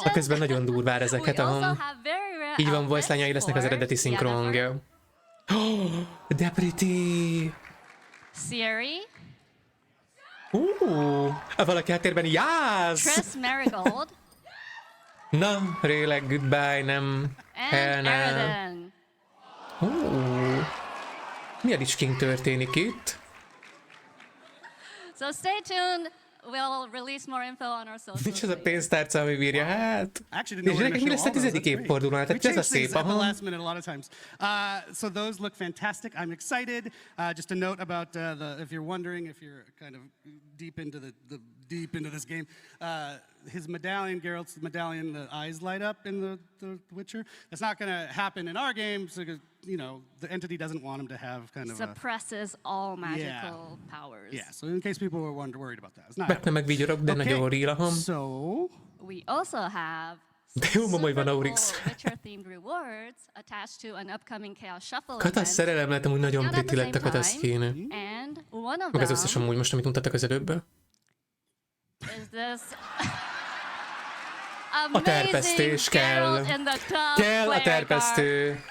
A közben nagyon durvár ezeket, ahol így van, voice lányai lesznek az eredeti szinkron hangja. Oh, de pretty! Siri. Valaki háttérben, yes! Triss Marigold. Na, Rayleg, goodbye, nem. And Eridan. Mi a Lich történik itt? So stay tuned. We'll release more info on our socials. Nincs az a pénztárca, ami bírja, hát. És neked mi lesz a 10. évfordulónál? Tehát ez a szép, at the last minute a lot of times. So those look fantastic. I'm excited. Just a note about if you're wondering, if you're kind of deep into this game, his medallion, Geralt's medallion, the eyes light up in the Witcher. That's not going to happen in our game, so you know the entity doesn't want him to have kind of suppresses all magical powers. Yeah, so in case people were worried about that, it's not. So we also have Witcher-themed rewards attached to an upcoming Chaos Shuffle Katasz szerelem lehet, amúgy nagyon pretty lett a Katasz skin. And one of meg az összes amúgy most, amit mutattak az előbb. Is this a terpesztés kell. Kell a terpesztő.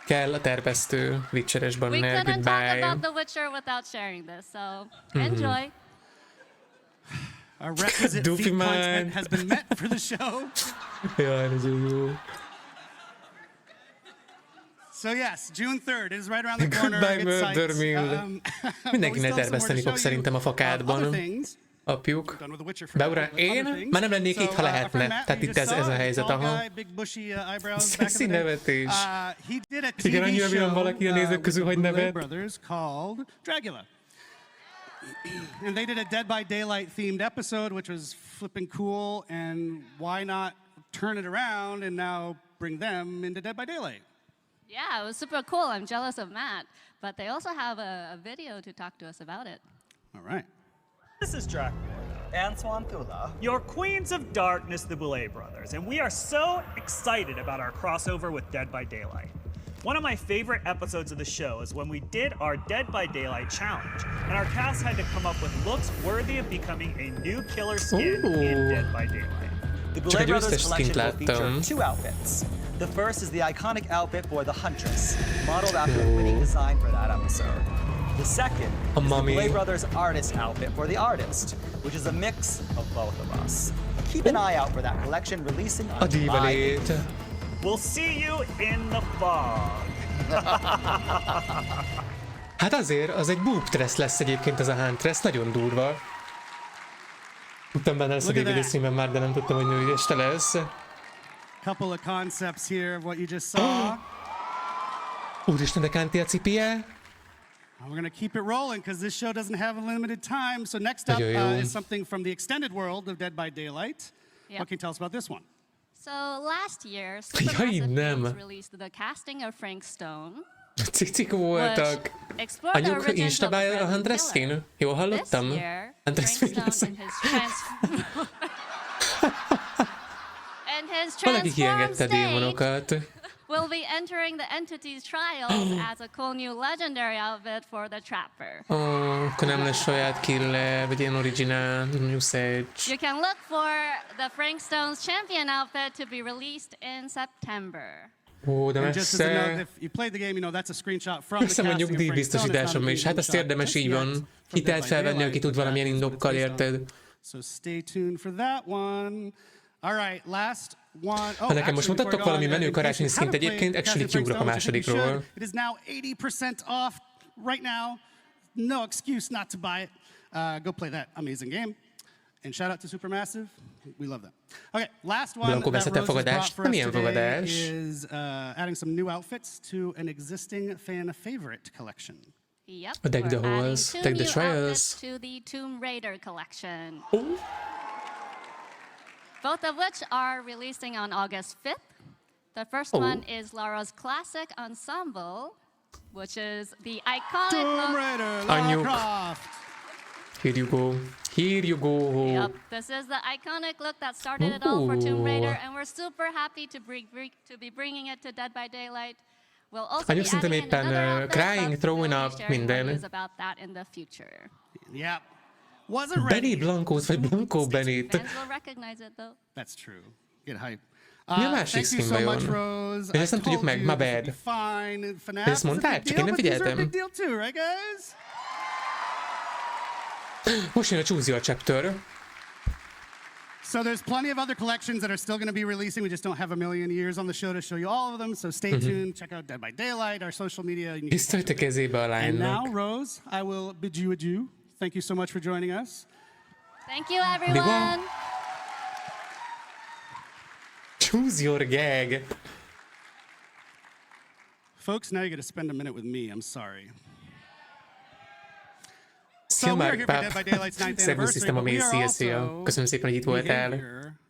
Kell a terpesztő. Witcheres banner, goodbye. We couldn't talk about The Witcher without sharing this, so enjoy. Our requisite feet content has been met for the show. Jaj, nagyon jó. So yes, June 3rd is right around the corner. Goodbye, murder mill. Mindenki ne terpeszteni fog szerintem a fakádban. Apjuk. Beurán, én már nem lennék itt, ha lehetne. Tehát itt ez a helyzet, aha. Szexi nevetés. Igen, annyira mi van valaki a nézők közül, hogy nevet. And they did a Dead by Daylight themed episode, which was flipping cool, and why not turn it around and now bring them into Dead by Daylight? Yeah, it was super cool. I'm jealous of Matt, but they also have a video to talk to us about it. All right. This is Dracula and Swanthula, your Queens of Darkness, the Boulet brothers, and we are so excited about our crossover with Dead by Daylight. One of my favorite episodes of the show is when we did our Dead by Daylight challenge, and our cast had to come up with looks worthy of becoming a new killer skin in Dead by Daylight. The Boulet Brothers collection will feature 2 outfits. The first is the iconic outfit for the Huntress, modeled after the winning design for that episode. The second is the Boulet Brothers artist outfit for the artist, which is a mix of both of us. Keep an eye out for that collection releasing on July 8th. We'll see you in the fog. Hát azért, az egy boob dress lesz egyébként ez a Huntress, nagyon durva. Tudtam benne lesz a DBD színben már, de nem tudtam, hogy női este lesz. Couple of concepts here of what you just saw. Úristen, de kánti a cipie. We're going to keep it rolling because this show doesn't have a limited time. So next up is something from the extended world of Dead by Daylight. What can you tell us about this one? So last year, Supermassive Games released the casting of Frank Stone. Cicik voltak. Anyuk instabálja a Handreskin? Jól hallottam? Handreskin lesz. Valaki kiengedte démonokat. Will be entering the entity's trials as a cool new legendary outfit for the Trapper. Akkor nem lesz saját killer, vagy ilyen originál, Usage. You can look for the Frank Stone's champion outfit to be released in September. De messze. Messze a nyugdíjbiztosításom is. Hát ezt érdemes így van. Hitelt felvenni, aki tud valamilyen indokkal, érted? So stay tuned for that one. All right, last one. Ha nekem most mutattok valami menő karácsonyi szint egyébként, actually kiugrok a másodikról. It is now 80% off right now. No excuse not to buy it. Go play that amazing game. And shout out to Supermassive. We love them. Okay, last one Blanco that Rose has brought for us today is adding some new outfits to an existing fan favorite collection. Yep, Deck the we're halls, adding deck the two new trials. outfits to the Tomb Raider collection. Oh. Both of which are releasing on August 5th. The first one is Lara's classic ensemble, which is the iconic Tomb Raider, Lara Croft. Here you go. Here you go. Yep, this is the iconic look that started it all for Tomb Raider, and we're super happy to be bringing it to Dead by Daylight. We'll also be adding in another outfit, crying, throwing we'll up, be sharing minden. news about that in the future. Yep. Wasn't ready. Benny Blancos, vagy Blanco Benit. Fans will recognize it though. That's true. Get hype. Mi a másik Thank you szín so vajon? much, Rose. Ezt nem tudjuk meg, my bad. Ezt mondták? Csak én nem figyeltem. Big deal too, right, guys? Most jön a Choose Your Chapter. So there's plenty of other collections that are still going to be releasing. We just don't have a million years on the show to show you all of them. So stay tuned. Check out Dead by Daylight, our social media. Pisztolyt a kezébe a And lánynak. now, Rose, I will bid you adieu. Thank you so much for joining us. Thank you, everyone. Choose your gag. Folks, now you got to spend a minute with me. I'm sorry. Szia Mark Pap. Szervusz, tisztem a mély CSA. Köszönöm szépen, hogy itt voltál.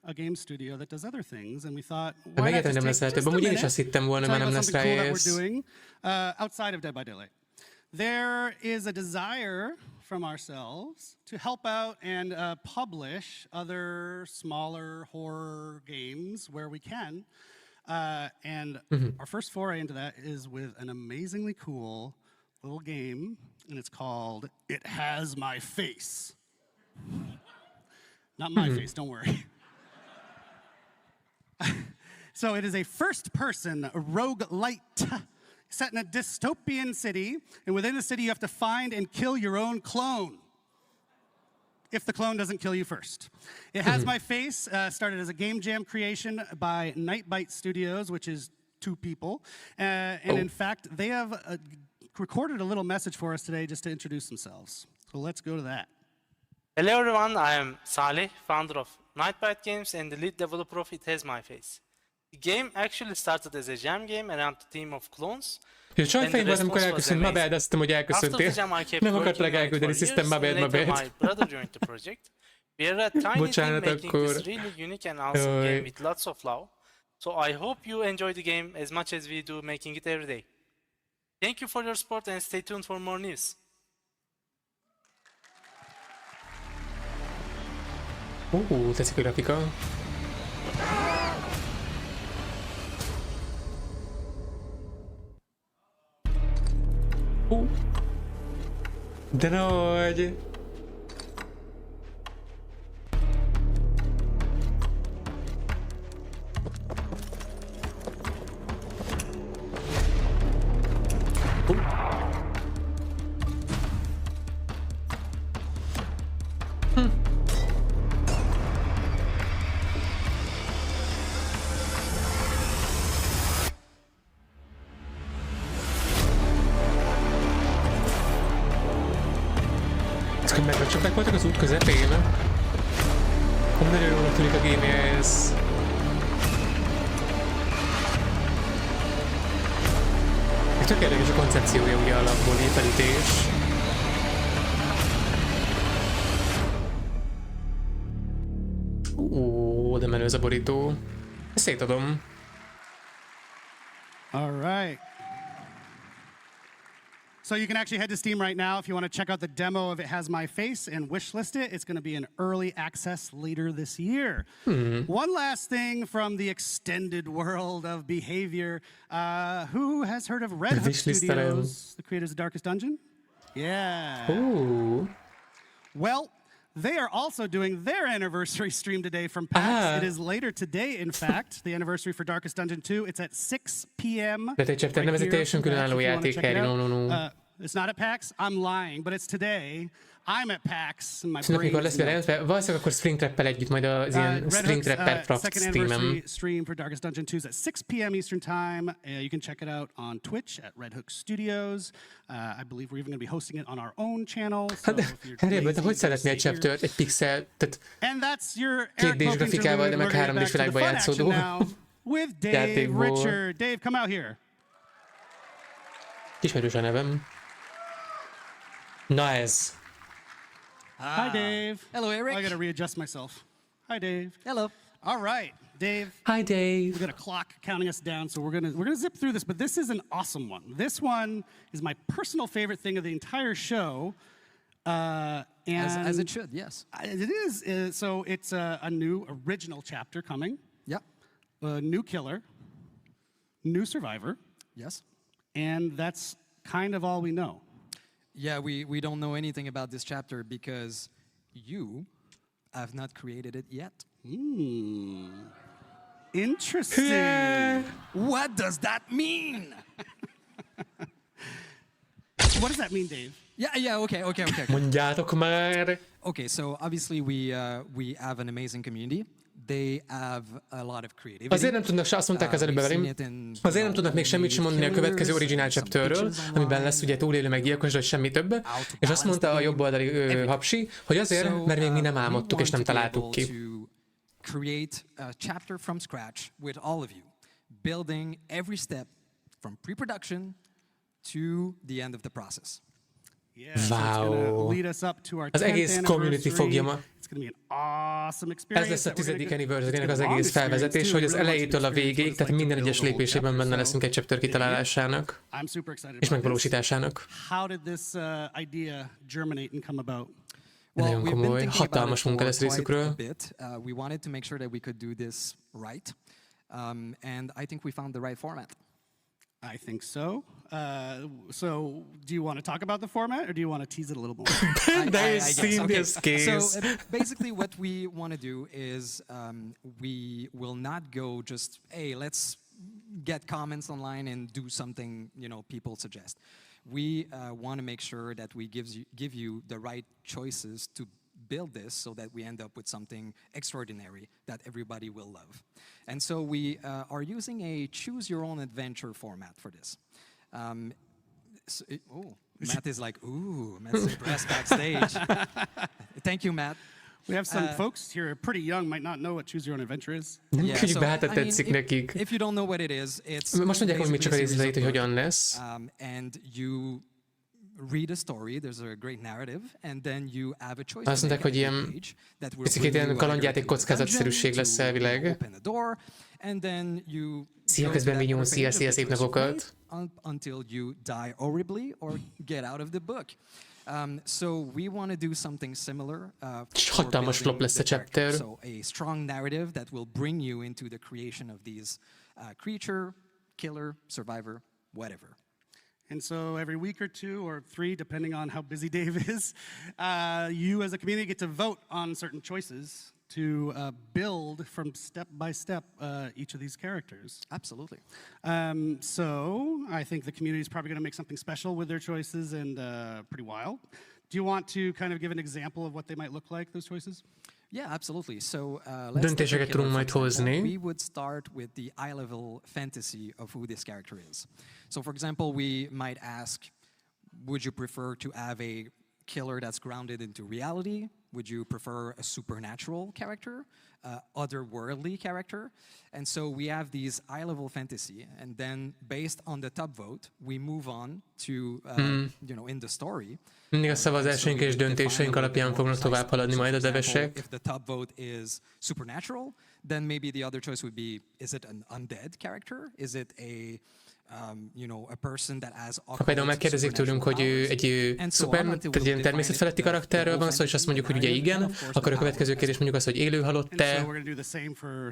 A game studio that does other things, and we thought, De megértem, nem lesz több. Amúgy én is azt hittem volna, már nem lesz rá outside of Dead by Daylight. There is a desire from ourselves to help out and publish other smaller horror games where we can. And our first foray into that is with an amazingly cool little game, and it's called It Has My Face. Not my face, don't worry. So it is a first-person roguelite set in a dystopian city, and within the city you have to find and kill your own clone, if the clone doesn't kill you first. It Has My Face started as a game jam creation by Nightbite Studios, which is 2 people, and in fact, they have recorded a little message for us today just to introduce themselves. So let's go to that. Hello everyone, I am Salih, founder of Nightbite Games and the lead developer of It Has My Face. The game actually started as a jam game around the theme of clones. Ja, csajfej volt, amikor elköszönt, ma bad, azt hittem, hogy elköszöntél. Nem akartalak elküldeni, System, ma bad, ma bad. Bocsánat, akkor... Game with lots of love. So I hope you enjoy the game as much as we do making it every day. Thank you for your support and stay tuned for more news. Tetszik a grafika. De nagy! Megbecsapták voltak az út közepén. Nagyon jól tűnik a game ez. Tök érdekes a koncepciója ugye alapból, így felütés. De menő ez a borító. Ezt szétadom. All right. So you can actually head to Steam right now if you want to check out the demo of It Has My Face and wishlist it. It's going to be in early access later this year. One last thing from the extended world of behavior. Who has heard of Red Hook Studios, the creators of Darkest Dungeon? Yeah. Ooh. Well, they are also doing their anniversary stream today from PAX. It is later today, in fact, the anniversary for Darkest Dungeon 2. It's at 6 p.m. It's not at PAX. I'm lying, but it's today. I'm at PAX. And my brain is valószínűleg akkor Springtrap-pel együtt, majd az ilyen Springtrap Craft second anniversary stream for Darkest Dungeon 2 is at 6 p.m. Eastern Time. You can check it out on Twitch at Red Hook Studios. I believe we're even going to be hosting it on our own channel. So Henry, de hogy szeretnél egy chaptert, egy pixel, tehát 2D-s grafikával, de meg 3D-s világban játszódó with Dave Richard. Dave, come out here. Ismerős a nevem. Na ez. Hi, Dave. Hello, Eric. I got to readjust myself. Hi, Dave. Hello. All right, Dave. Hi, Dave. We got a clock counting us down, so we're gonna zip through this. But this is an awesome one. This one is my personal favorite thing of the entire show. As it should, yes. It is. So it's a new original chapter coming. Yep. A new killer. New survivor. Yes. And that's kind of all we know. Yeah, we don't know anything about this chapter because you have not created it yet. Interesting. What does that mean? What does that mean, Dave? Yeah, okay. Mondjátok már. Okay, so obviously we have an amazing community. They have a lot of creativity. Azért nem tudnak, azt mondták az előbb velem, azért nem tudnak még semmit sem mondani a következő original chapterről, amiben lesz ugye túlélő meg gyilkos, vagy semmi több. És azt mondta a jobboldali hapsi, hogy azért, mert még mi nem álmodtuk és nem találtuk ki. Create a chapter from scratch with all of you, building every step from pre-production to the end of the process. Wow. Az egész community fogja ma. Ez lesz a 10. anniversary-nek az egész felvezetés, hogy az elejétől a végéig, tehát minden egyes lépésében benne leszünk egy chapter kitalálásának és megvalósításának. Nagyon komoly, hatalmas munka lesz részükről. We wanted to make sure that we could do this right, and I think we found the right format. I think so. So, do you want to talk about the format, or do you want to tease it a little more? So, basically, what we want to do is we will not go just, hey, let's get comments online and do something people suggest. We want to make sure that we give you the right choices to build this so that we end up with something extraordinary that everybody will love. And so we are using a choose-your-own-adventure format for this. Matt is like, ooh, Matt's impressed backstage. Thank you, Matt. We have some folks here pretty young, might not know what Choose Your Own Adventure is. If you don't know what it is, it's most mondják, hogy még csak a részleteit, hogy hogyan lesz. And you read a story, there's a great narrative, and then you have a choice. Azt mondták, hogy ilyen picit ilyen kalandjáték kockázatszerűség lesz elvileg. Szia, közben Vinyó, szia, szép napokat. Until you die horribly or get out of the book. So we want to do something similar. Hatalmas flop lesz a chapter. So a strong narrative that will bring you into the creation of these creature, killer, survivor, whatever. And so every week or 2 or 3, depending on how busy Dave is, you as a community get to vote on certain choices to build from step by step each of these characters. Absolutely. So I think the community is probably going to make something special with their choices and pretty wild. Do you want to kind of give an example of what they might look like, those choices? Yeah, absolutely. So let's döntéseket tudunk majd hozni. We would start with the eye-level fantasy of who this character is. So for example, we might ask, would you prefer to have a killer that's grounded into reality? Would you prefer a supernatural character, otherworldly character? And so we have these eye-level fantasy, and then based on the top vote, we move on to, in the story. Mindig a szavazásaink és döntéseink alapján fognak tovább haladni majd a devesek. If the top vote is supernatural, then maybe the other choice would be, is it an undead character? Is it a Ha például megkérdezik tőlünk, hogy egy szuper, tehát ilyen természetfeletti karakterről van szó, és azt mondjuk, hogy ugye igen, akkor a következő kérdés mondjuk az, hogy élő halott-e,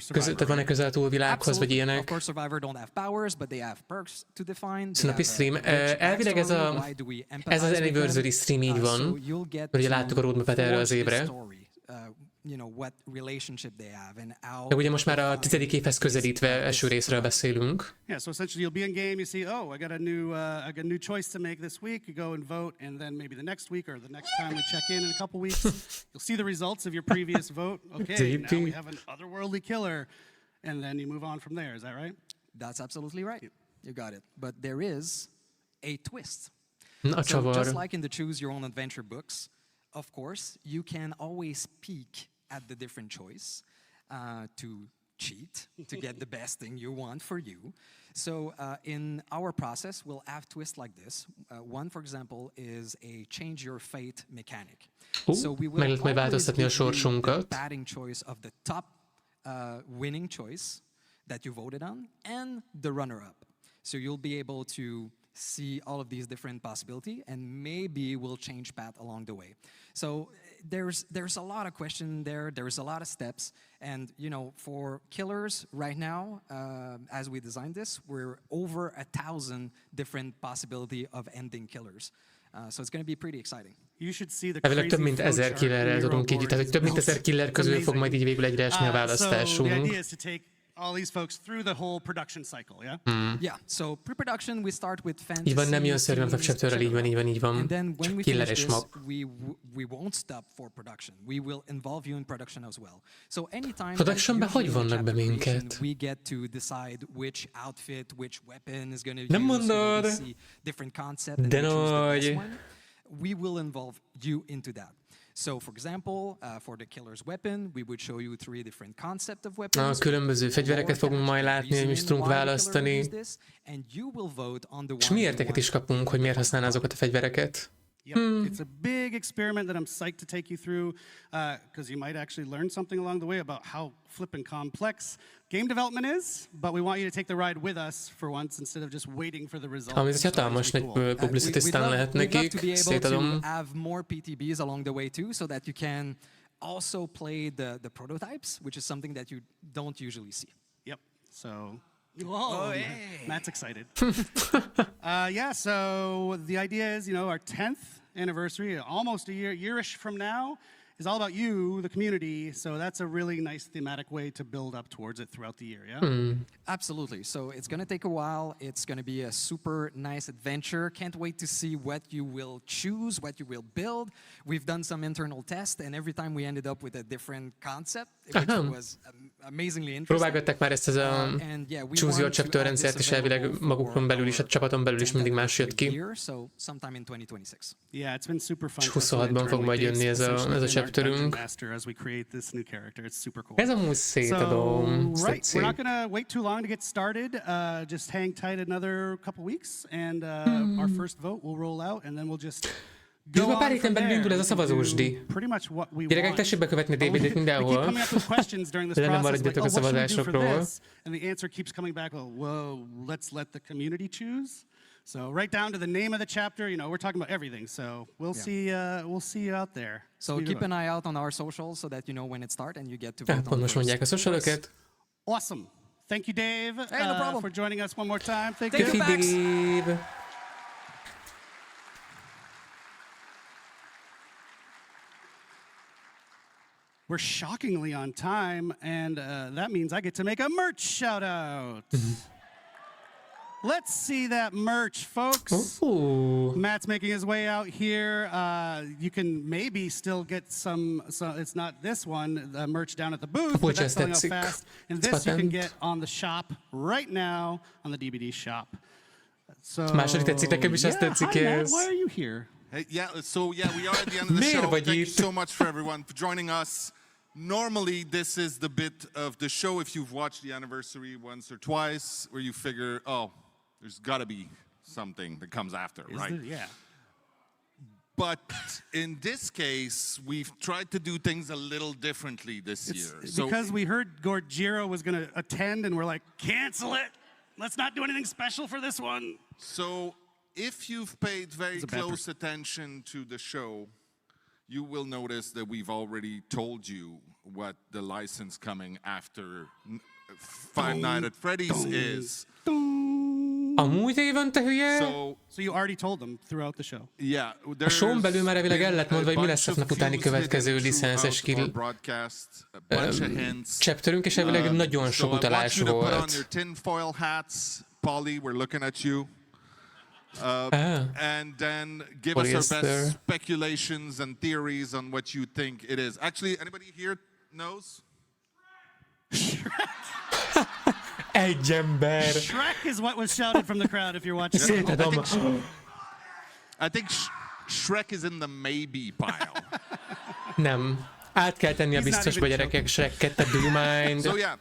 tehát van-e közel a túlvilághoz, vagy ilyenek. Snappy stream. Elvileg ez az anniversary stream így van, mert ugye láttuk a roadmap-et erre az évre. De ugye most már a 10. évhez közelítve első részről beszélünk. Yeah, so essentially you'll be in game, you see, oh, I got a new choice to make this week. You go and vote, and then maybe the next week or the next time we check in a couple weeks, you'll see the results of your previous vote. Okay, now we have an otherworldly killer, and then you move on from there. Is that right? That's absolutely right. You got it. But there is a twist. So just like in the Choose Your Own Adventure books, of course, you can always peek at the different choice to cheat, to get the best thing you want for you. So in our process, we'll have twists like this. One, for example, is a change your fate mechanic. So we will always give you the batting choice of the top winning choice that you voted on and the runner-up. So you'll be able to see all of these different possibilities, and maybe we'll change path along the way. So there's a lot of question there. There's a lot of steps, and for killers right now, as we designed this, we're over 1,000 different possibility of ending killers. So it's going to be pretty exciting. You should see the crazy több mint 1000 killerrel tudunk így, tehát több mint 1000 killer közül fog majd így végül egyre esni a választásunk. So the idea is to take all these folks through the whole production cycle, yeah? Yeah, so pre-production we start with fantasy. Így van, nem jön szerűen FNaF chapterrel, így van. And then when we killer finish és this, mag. we won't stop for production. We will involve you in production as well. So anytime Productionben hogy vannak be minket? we get to decide which outfit, which weapon is going to Nem use, mondod. we see different concept and De we choose the best nagy. one. We will involve you into that. So, for example, for the killer's weapon, we would show you 3 different concepts of weapons. Különböző fegyvereket fogunk majd látni, hogy mi is tudunk választani. És mi értéket is kapunk, hogy miért használná azokat a fegyvereket. Yep. It's a big experiment that I'm psyched to take you through, because you might actually learn something along the way about how flippin' complex game development is, but we want you to take the ride with us for once instead of just waiting for the results. Ami ez hatalmas nagy publicity stunt lehet nekik, szétadom. We'd love to be able to have more PTBs along the way too, so that you can also play the prototypes, which is something that you don't usually see. Yep, so... Whoa, hey. Matt's excited. Yeah, so the idea is, our 10th anniversary, almost a year-ish from now, is all about you, the community. So that's a really nice thematic way to build up towards it throughout the year, yeah? Absolutely. So it's going to take a while. It's going to be a super nice adventure. Can't wait to see what you will choose, what you will build. We've done some internal tests, and every time we ended up with a different concept, which was amazingly interesting. Próbálgatták már ezt a Choose Your Chapter rendszert, és elvileg magukon belül is, a csapaton belül is mindig más jött ki. Yeah, it's been super fun. És 26-ban fog majd jönni ez a chapterünk. Ez amúgy szétadom. Right, we're not gonna wait too long to get started. Just hang tight another couple weeks, and our first vote will roll out, and then we'll just És már pár héten belül indul ez a szavazósdi. Gyerekek, tessék bekövetni DBD-t mindenhol. De nem maradjatok a szavazásokról. And the answer keeps coming back, whoa, let's let the community choose. So right down to the name of the chapter, we're talking about everything. So we'll see you out there. So keep an eye out on our socials so that you know when it starts and you get to vote on pont most mondják a socialokat. Awesome. Thank you, Dave, no problem. for joining us one more time. Thank you, Dave. We're shockingly on time, and that means I get to make a merch shout-out. Let's see that merch, folks. Ooh. Matt's making his way out here. You can maybe still get some it's not this one, merch down at the booth, but that's selling out fast. And this you can get on the shop right now, on the DBD shop. So, második tetszik, nekem is azt tetszik ez. Why are you here? Hey, we are at the end of the show. Thank you so much for everyone for joining us. Normally, this is the bit of the show, if you've watched the anniversary once or twice, where you figure, there's got to be something that comes after, right? Yeah. But in this case, we've tried to do things a little differently this year. Because we heard Gorgiro was going to attend, and we're like, cancel it. Let's not do anything special for this one. So, if you've paid very close attention to the show, you will notice that we've already told you what the license coming after Five Nights at Freddy's is. Amúgy Évan, te hülye? So you already told them throughout the show. Yeah, a show-n belül már elvileg el lett mondva, hogy mi lesz a FNAF utáni következő licenszes chapterünk, és elvileg nagyon sok utalás volt. Polly, we're looking at you. And then give us your best speculations and theories on what you think it is. Actually, anybody here knows? Egy ember. Shrek is what was shouted from the crowd if you're watching. I think Shrek is in the maybe pile. Nem. Át kell tenni a biztosba, gyerekek, Shrek-et, do you mind? So yeah,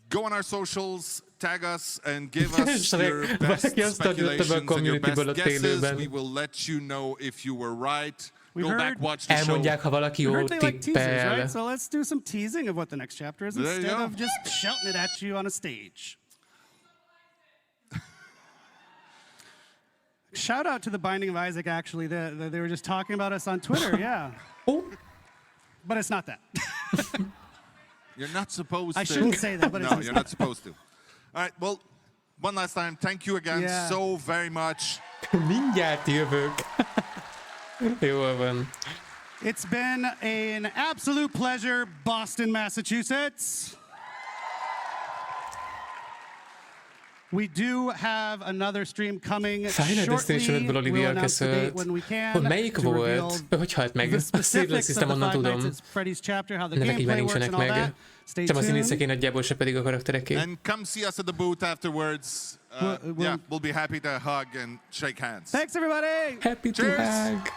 go on our socials, tag us, and give us your best speculations and your best guesses. We will let you know if you were right. Go back, watch the show. Elmondják, ha valaki jól tippel. Right? So let's do some teasing of what the next chapter is instead of just shouting it at you on a stage. Shout out to the Binding of Isaac, actually. They were just talking about us on Twitter, yeah. But it's not that. You're not supposed to. I shouldn't say that, but no, you're not supposed to. All right, well, one last time, thank you again so very much. Mindjárt jövök. Jól van. It's been an absolute pleasure, Boston, Massachusetts. We do have another stream coming shortly. We'll announce the date when we can. Melyik volt? Hogy halt meg? A Save System, onnan tudom. Nevek így már nincsenek meg. Sem a színészek, én nagyjából se pedig a karaktereké. And come see us at the booth afterwards. We'll be happy to hug and shake hands. Thanks, everybody! Happy to hug!